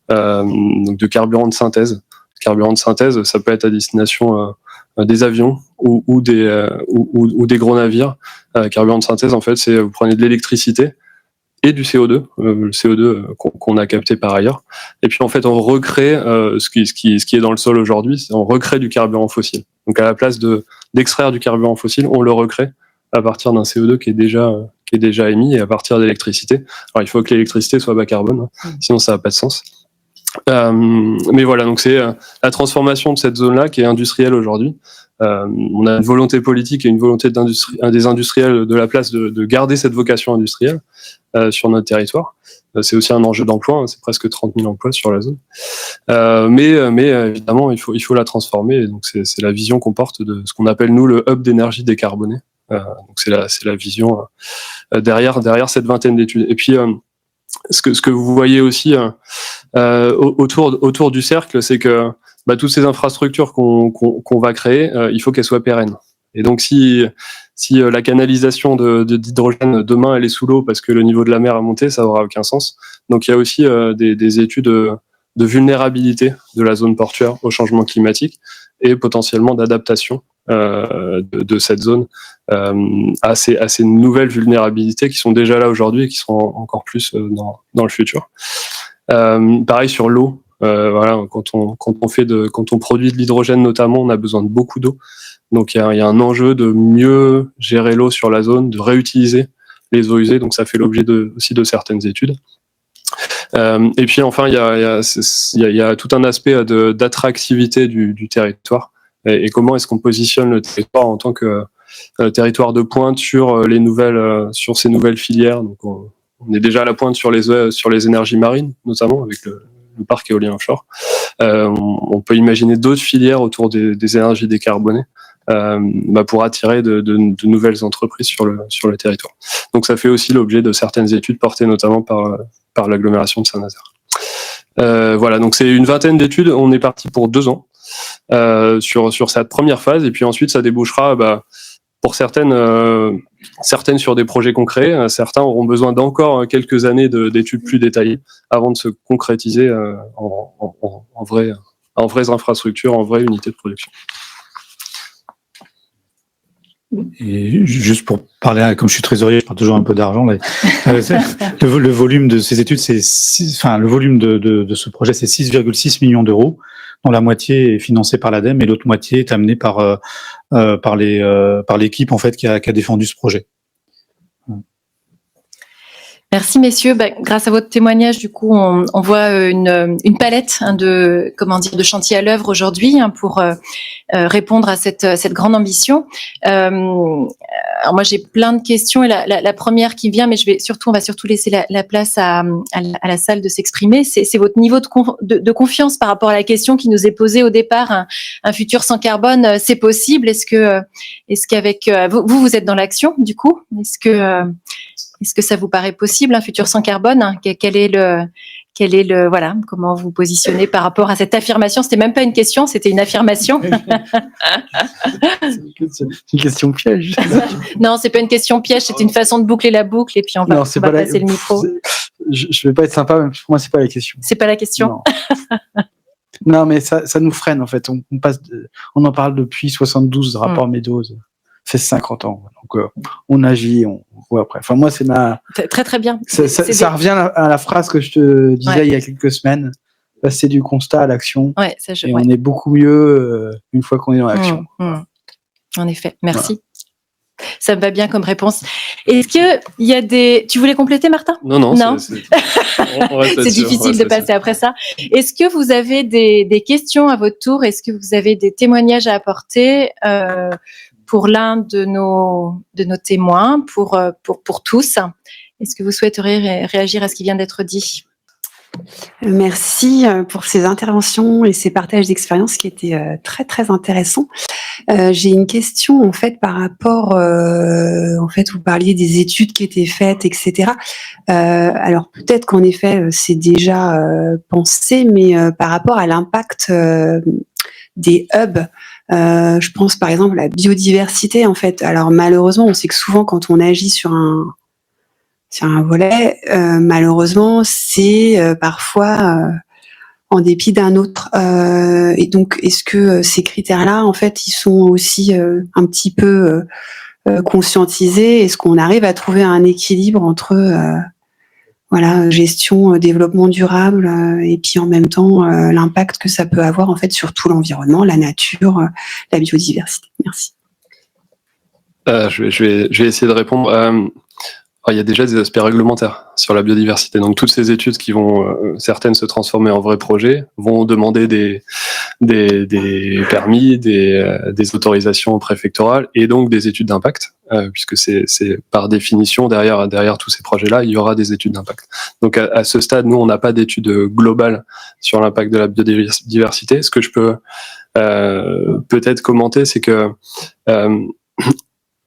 donc de carburant de synthèse. Carburant de synthèse, ça peut être à destination des avions ou des gros navires. Carburant de synthèse, en fait, c'est vous prenez de l'électricité et du CO2, le CO2 qu'on a capté par ailleurs. Et puis en fait, on recrée ce qui est dans le sol aujourd'hui, on recrée du carburant fossile. Donc à la place d'extraire du carburant fossile, on le recrée à partir d'un CO2 qui est déjà émis et à partir d'électricité. Alors il faut que l'électricité soit bas carbone, hein, sinon ça n'a pas de sens. Mais voilà, donc c'est la transformation de cette zone-là qui est industrielle aujourd'hui. On a une volonté politique et une volonté des industriels de la place de garder cette vocation industrielle sur notre territoire. C'est aussi un enjeu d'emploi, hein, c'est presque 30 000 emplois sur la zone. Mais évidemment, il faut la transformer. Et donc c'est la vision qu'on porte de ce qu'on appelle nous le hub d'énergie décarbonée. Donc c'est la vision derrière cette vingtaine d'études. Et puis ce que vous voyez aussi autour du cercle, c'est que toutes ces infrastructures qu'on va créer, il faut qu'elles soient pérennes. Et donc si la canalisation d'hydrogène demain elle est sous l'eau parce que le niveau de la mer a monté, ça n'aura aucun sens. Donc il y a aussi des études de vulnérabilité de la zone portuaire au changement climatique et potentiellement d'adaptation de cette zone à ces nouvelles vulnérabilités qui sont déjà là aujourd'hui et qui seront encore plus dans le futur. Pareil sur l'eau. Voilà, quand on produit de l'hydrogène notamment, on a besoin de beaucoup d'eau. Donc il y a un enjeu de mieux gérer l'eau sur la zone, de réutiliser les eaux usées. Donc ça fait l'objet aussi de certaines études. Et puis enfin, il y a tout un aspect d'attractivité du territoire. Et comment est-ce qu'on positionne le territoire en tant que territoire de pointe sur ces nouvelles filières. Donc on est déjà à la pointe sur les énergies marines, notamment avec le parc éolien offshore. On peut imaginer d'autres filières autour des énergies décarbonées pour attirer de nouvelles entreprises sur le territoire. Donc ça fait aussi l'objet de certaines études portées notamment par l'agglomération de Saint-Nazaire. Voilà, donc c'est une vingtaine d'études. On est parti pour 2 ans sur cette première phase, et puis ensuite ça débouchera pour certaines sur des projets concrets. Certains auront besoin d'encore quelques années d'études plus détaillées avant de se concrétiser en vraies infrastructures, en vraies unités de production. Et juste pour parler, comme je suis trésorier, je parle toujours un peu d'argent. Le volume de ces études, le volume de ce projet, c'est 6,6 millions d'euros, dont la moitié est financée par l'ADEME et l'autre moitié est amenée par l'équipe en fait qui a défendu ce projet. Merci messieurs. Grâce à votre témoignage, du coup, on voit une palette de chantiers à l'œuvre aujourd'hui pour répondre à cette grande ambition. Alors moi j'ai plein de questions et la première qui vient, mais on va surtout laisser la place à la salle de s'exprimer. C'est votre niveau de confiance par rapport à la question qui nous est posée au départ. Un futur sans carbone, c'est possible? Est-ce qu'avec vous êtes dans l'action du coup? Est-ce que ça vous paraît possible, un futur sans carbone? Comment vous positionnez par rapport à cette affirmation? C'était même pas une question, c'était une affirmation. C'est une question piège. Non, c'est pas une question piège, c'est une façon de boucler la boucle et puis on va passer le micro. Je vais pas être sympa, mais pour moi c'est pas la question. C'est pas la question. Non, mais ça nous freine en fait. On en parle depuis 72 rapport Meadows. C'est 50 ans. Donc on agit, on voit après. Enfin moi c'est très très bien. Ça revient à la phrase que je te disais il y a quelques semaines. Passer du constat à l'action. On est beaucoup mieux une fois qu'on est dans l'action. En effet. Merci. Voilà. Ça me va bien comme réponse. Est-ce que il y a tu voulais compléter, Martin? Non. C'est difficile de passer après ça. Est-ce que vous avez des questions à votre tour? Est-ce que vous avez des témoignages à apporter pour l'un de nos témoins, pour tous? Est-ce que vous souhaiteriez réagir à ce qui vient d'être dit? Merci pour ces interventions et ces partages d'expériences qui étaient très très intéressants. J'ai une question en fait par rapport, vous parliez des études qui étaient faites, etc. Alors peut-être qu'en effet c'est déjà pensé, mais par rapport à l'impact des hubs. Je pense par exemple à la biodiversité en fait. Alors malheureusement, on sait que souvent quand on agit sur un volet, malheureusement, c'est parfois en dépit d'un autre. Et donc, est-ce que ces critères-là, en fait, ils sont aussi un petit peu conscientisés? Est-ce qu'on arrive à trouver un équilibre entre gestion, développement durable, et puis en même temps l'impact que ça peut avoir en fait sur tout l'environnement, la nature, la biodiversité. Merci. Je vais essayer de répondre. Il y a déjà des aspects réglementaires sur la biodiversité. Donc toutes ces études qui vont certaines se transformer en vrais projets vont demander des permis, des autorisations préfectorales et donc des études d'impact, puisque c'est par définition derrière tous ces projets-là, il y aura des études d'impact. Donc à ce stade, nous on n'a pas d'études globales sur l'impact de la biodiversité. Ce que je peux peut-être commenter, c'est que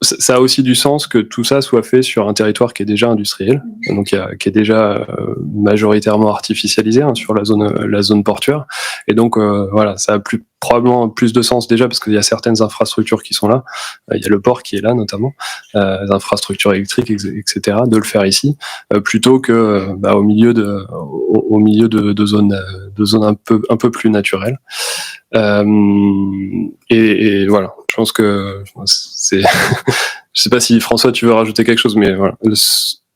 ça a aussi du sens que tout ça soit fait sur un territoire qui est déjà industriel, donc qui est déjà majoritairement artificialisé sur la zone portuaire. Et donc ça a probablement plus de sens déjà parce qu'il y a certaines infrastructures qui sont là. Il y a le port qui est là notamment, les infrastructures électriques, etc. De le faire ici, plutôt que au milieu de zones un peu plus naturelles. Et voilà, je pense que c'est. Je sais pas si François tu veux rajouter quelque chose, mais voilà.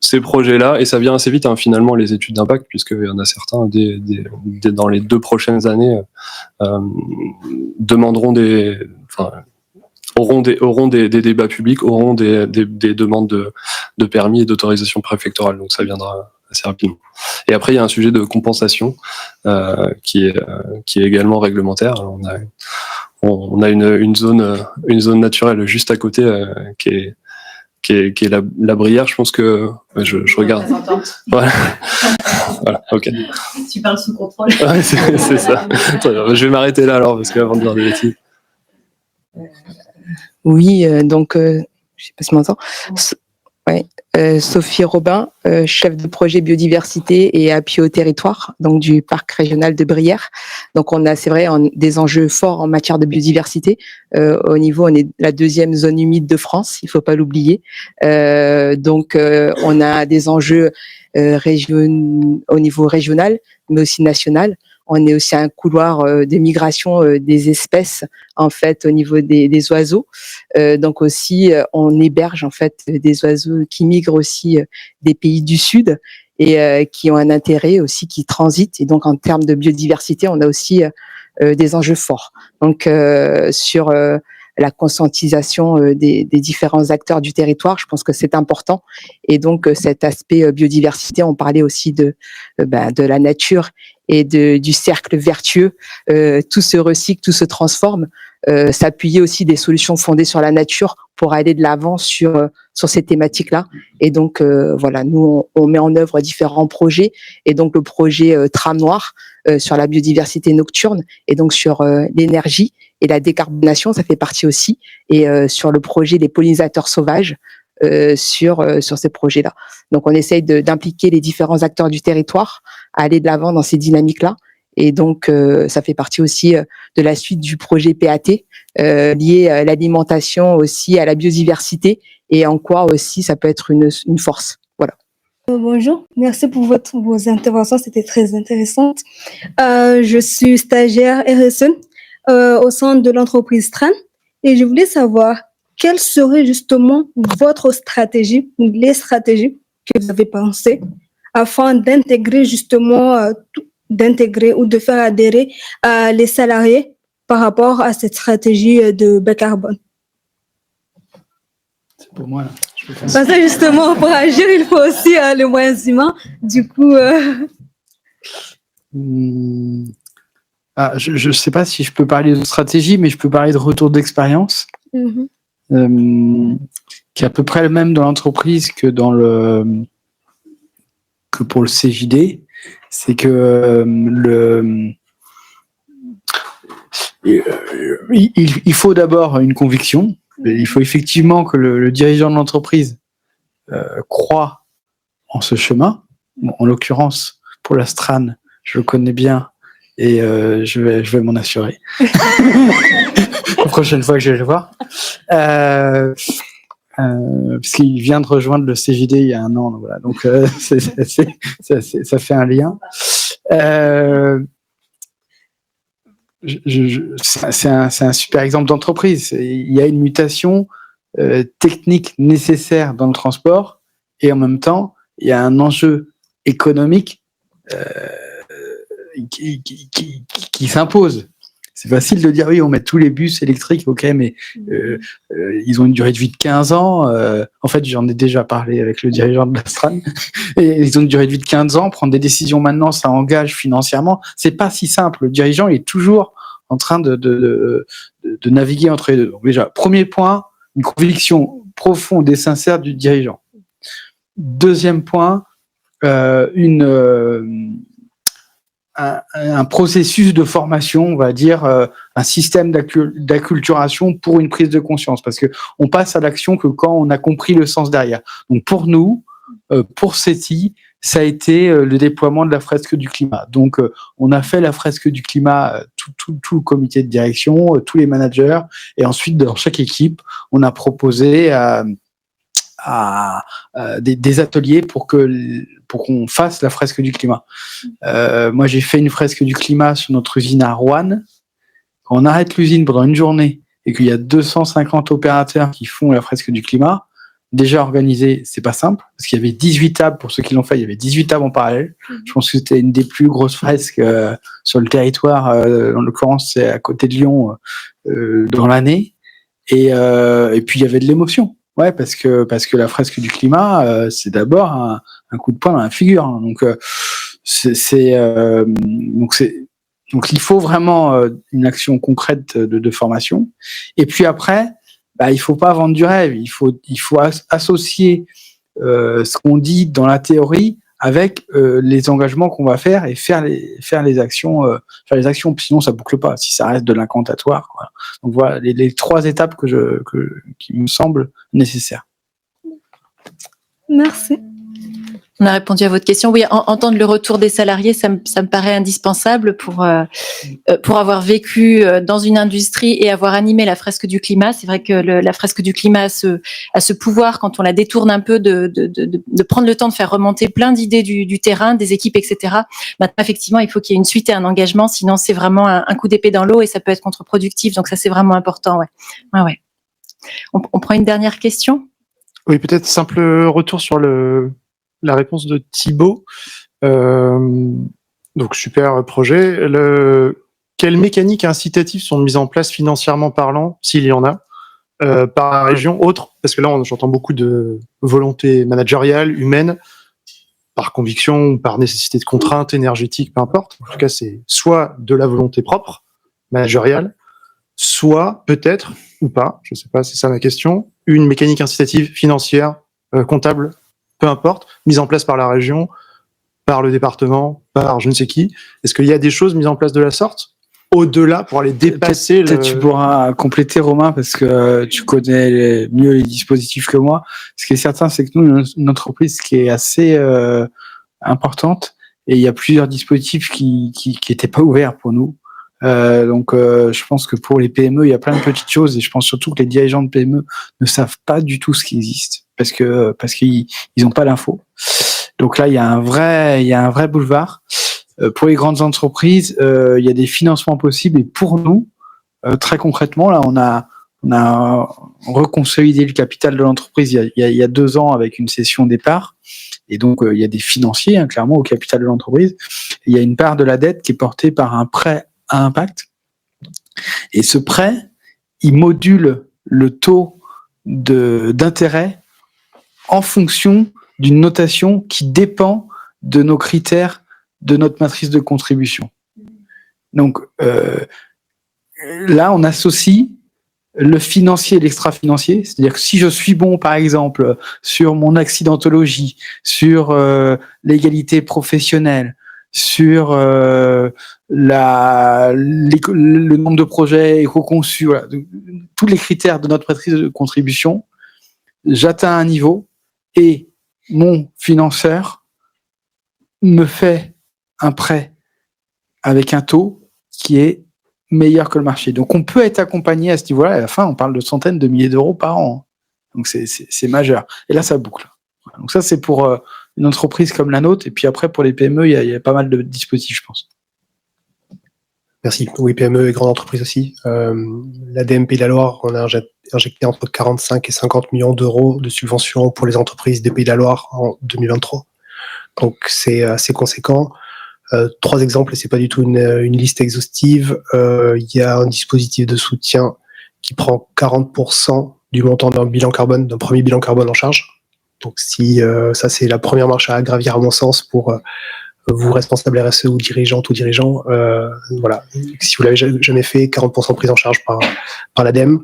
Ces projets-là, et ça vient assez vite finalement les études d'impact, puisqu'il y en a certains dans les 2 prochaines années auront des débats publics, auront des demandes de permis et d'autorisation préfectorale, donc ça viendra assez rapidement. Et après il y a un sujet de compensation qui est également réglementaire. Alors, on a une zone naturelle juste à côté qui est la Brière. Je pense que je regarde. Voilà. Voilà, ok. Tu parles sous contrôle. Ouais, c'est ça. Je vais m'arrêter là alors parce qu'avant de dire des bêtises. Oui, donc je sais pas si on m'entend. Ouais. Sophie Robin, chef de projet biodiversité et appui au territoire, donc du parc régional de Brière. Donc on a, c'est vrai, des enjeux forts en matière de biodiversité. Au niveau, on est la 2e zone humide de France, il faut pas l'oublier. Donc on a des enjeux au niveau régional, mais aussi national. On est aussi un couloir de migration des espèces en fait au niveau des oiseaux. Donc aussi on héberge en fait des oiseaux qui migrent aussi des pays du sud et qui ont un intérêt aussi, qui transitent. Et donc en termes de biodiversité, on a aussi des enjeux forts. Donc sur la conscientisation des différents acteurs du territoire, je pense que c'est important. Et donc cet aspect biodiversité, on parlait aussi de la nature et du cercle vertueux, tout se recycle, tout se transforme, s'appuyer aussi des solutions fondées sur la nature pour aller de l'avant sur ces thématiques-là. Et donc voilà, nous on met en œuvre différents projets, et donc le projet Tram Noir sur la biodiversité nocturne, et donc sur l'énergie et la décarbonation, ça fait partie aussi, et sur le projet des pollinisateurs sauvages, sur ces projets-là. Donc on essaye d'impliquer les différents acteurs du territoire à aller de l'avant dans ces dynamiques-là. Et donc ça fait partie aussi de la suite du projet PAT lié à l'alimentation, aussi à la biodiversité, et en quoi aussi ça peut être une force. Voilà. Bonjour, merci pour vos interventions, c'était très intéressant. Je suis stagiaire RSE au sein de l'entreprise Tran, et je voulais savoir quelle serait justement votre stratégie ou les stratégies que vous avez pensées afin d'intégrer justement, d'intégrer ou de faire adhérer les salariés par rapport à cette stratégie de bas carbone. C'est pour moi là. Parce que justement, pour agir, il faut aussi les moyens humains. Du coup, je ne sais pas si je peux parler de stratégie, mais je peux parler de retour d'expérience. Qui est à peu près le même dans l'entreprise que pour le CJD. C'est que il faut d'abord une conviction. Il faut effectivement que le dirigeant de l'entreprise croit en ce chemin. Bon, en l'occurrence, pour la Stran, je le connais bien et je vais m'en assurer. La prochaine fois que je vais le voir. Parce qu'il vient de rejoindre le CJD il y a 1 an. Donc, voilà. Donc ça fait un lien. C'est un super exemple d'entreprise. Il y a une mutation technique nécessaire dans le transport, et en même temps, il y a un enjeu économique qui s'impose. C'est facile de dire oui, on met tous les bus électriques, ok, mais ils ont une durée de vie de 15 ans. En fait, j'en ai déjà parlé avec le dirigeant de la Stran. Et ils ont une durée de vie de 15 ans. Prendre des décisions maintenant, ça engage financièrement. C'est pas si simple. Le dirigeant est toujours en train de naviguer entre les deux. Donc déjà, premier point, une conviction profonde et sincère du dirigeant. Deuxième point, un processus de formation, on va dire, un système d'acculturation pour une prise de conscience, parce que on passe à l'action que quand on a compris le sens derrière. Donc pour nous, pour CETI, ça a été le déploiement de la fresque du climat. Donc, on a fait la fresque du climat, tout le comité de direction, tous les managers, et ensuite, dans chaque équipe, on a proposé des ateliers pour qu'on fasse la fresque du climat. Moi, j'ai fait une fresque du climat sur notre usine à Roanne. Quand on arrête l'usine pendant une journée et qu'il y a 250 opérateurs qui font la fresque du climat, déjà organisé, c'est pas simple, parce qu'il y avait 18 tables, pour ceux qui l'ont fait, il y avait 18 tables en parallèle. Je pense que c'était une des plus grosses fresques sur le territoire, en l'occurrence, c'est à côté de Lyon, dans l'année. Et puis, il y avait de l'émotion. Ouais, parce que la fresque du climat, c'est d'abord un coup de poing dans la figure. Hein. Donc il faut vraiment une action concrète de formation. Et puis après, il faut pas vendre du rêve. Il faut associer ce qu'on dit dans la théorie avec les engagements qu'on va faire et faire les actions. Sinon ça boucle pas. Si ça reste de l'incantatoire. Voilà. Donc voilà les 3 étapes qui me semblent nécessaires. Merci. On a répondu à votre question. Oui, entendre le retour des salariés, ça me paraît indispensable pour avoir vécu dans une industrie et avoir animé la fresque du climat. C'est vrai que la fresque du climat a ce pouvoir, quand on la détourne un peu, de prendre le temps de faire remonter plein d'idées du terrain, des équipes, etc. Maintenant, effectivement, il faut qu'il y ait une suite et un engagement, sinon c'est vraiment un coup d'épée dans l'eau et ça peut être contre-productif. Donc ça, c'est vraiment important. Ouais. On prend une dernière question. Oui, peut-être simple retour sur la réponse de Thibaut. Donc, super projet. Quelles mécaniques incitatives sont mises en place financièrement parlant, s'il y en a, par la région, autre? Parce que là, j'entends beaucoup de volonté managériale, humaine, par conviction ou par nécessité de contrainte énergétique, peu importe. En tout cas, c'est soit de la volonté propre, managériale, soit peut-être, ou pas, je sais pas, c'est ça ma question, une mécanique incitative financière, comptable, peu importe, mise en place par la région, par le département, par je ne sais qui. Est-ce qu'il y a des choses mises en place de la sorte, au-delà, pour aller dépasser Peut-être tu pourras compléter, Romain, parce que tu connais mieux les dispositifs que moi. Ce qui est certain, c'est que nous, une entreprise qui est assez importante, et il y a plusieurs dispositifs qui étaient pas ouverts pour nous. Donc, je pense que pour les PME, il y a plein de petites choses, et je pense surtout que les dirigeants de PME ne savent pas du tout ce qui existe, parce qu'ils n'ont pas l'info. Donc là, il y a un vrai boulevard. Pour les grandes entreprises, il y a des financements possibles, et pour nous, très concrètement, là, on a reconsolidé le capital de l'entreprise il y a 2 ans avec une cession départ. Et donc, il y a des financiers, hein, clairement, au capital de l'entreprise. Il y a une part de la dette qui est portée par un prêt à impact. Et ce prêt, il module le taux d'intérêt en fonction d'une notation qui dépend de nos critères de notre matrice de contribution. Donc, là, on associe le financier et l'extra-financier. C'est-à-dire que si je suis bon, par exemple, sur mon accidentologie, sur l'égalité professionnelle, sur le nombre de projets éco-conçus, voilà, tous les critères de notre matrice de contribution, j'atteins un niveau et mon financeur me fait un prêt avec un taux qui est meilleur que le marché. Donc, on peut être accompagné à ce niveau-là. À la fin, on parle de centaines de milliers d'euros par an. Donc, c'est majeur. Et là, ça boucle. Donc, ça, c'est pour une entreprise comme la nôtre. Et puis après, pour les PME, il y a pas mal de dispositifs, je pense. Merci. Oui, PME et grandes entreprises aussi. L'ADEME Pays de la Loire, on a injecté entre 45 et 50 millions d'euros de subventions pour les entreprises des Pays de la Loire en 2023. Donc, c'est assez conséquent. 3 exemples, et c'est pas du tout une liste exhaustive. Il y a un dispositif de soutien qui prend 40% du montant d'un premier bilan carbone en charge. Donc, si ça, c'est la première marche à gravir à mon sens pour vous, responsables RSE ou dirigeantes ou dirigeants, voilà. Si vous l'avez jamais fait, 40% prise en charge par l'ADEME.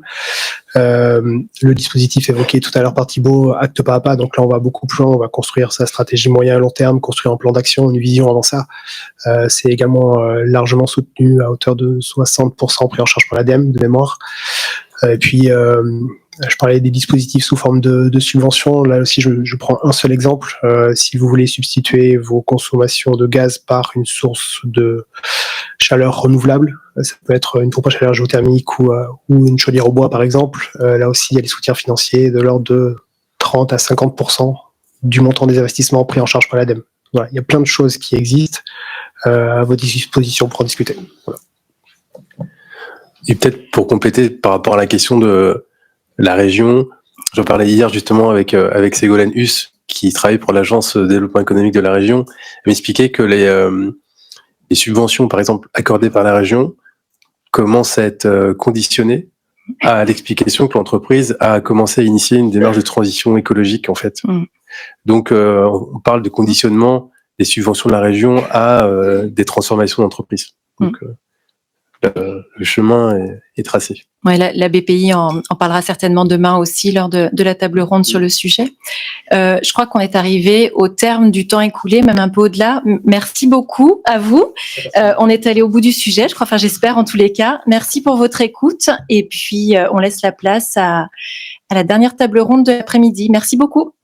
Le dispositif évoqué tout à l'heure par Thibaut, acte pas à pas. Donc là, on va beaucoup plus loin. On va construire sa stratégie moyen et long terme, construire un plan d'action, une vision avant ça. C'est également largement soutenu à hauteur de 60% pris en charge par l'ADEME de mémoire. Et puis Je parlais des dispositifs sous forme de subventions. Là aussi, je prends un seul exemple. Si vous voulez substituer vos consommations de gaz par une source de chaleur renouvelable, ça peut être une pompe à chaleur géothermique ou une chaudière au bois, par exemple. Là aussi, il y a des soutiens financiers de l'ordre de 30 à 50% du montant des investissements pris en charge par l'ADEME. Voilà, il y a plein de choses qui existent à votre disposition pour en discuter. Voilà. Et peut-être pour compléter par rapport à la question de la région, j'en parlais hier justement avec Ségolène Huss, qui travaille pour l'Agence de développement économique de la région. Elle m'expliquait que les subventions, par exemple, accordées par la région, commencent à être conditionnées à l'explication que l'entreprise a commencé à initier une démarche de transition écologique, en fait. Donc, on parle de conditionnement des subventions de la région à des transformations d'entreprise. Donc, le chemin est tracé. Ouais, la BPI en parlera certainement demain aussi lors de la table ronde sur le sujet. Je crois qu'on est arrivé au terme du temps écoulé, même un peu au-delà. Merci beaucoup à vous. On est allé au bout du sujet, je crois, enfin j'espère en tous les cas. Merci pour votre écoute et puis on laisse la place à la dernière table ronde de l'après-midi. Merci beaucoup.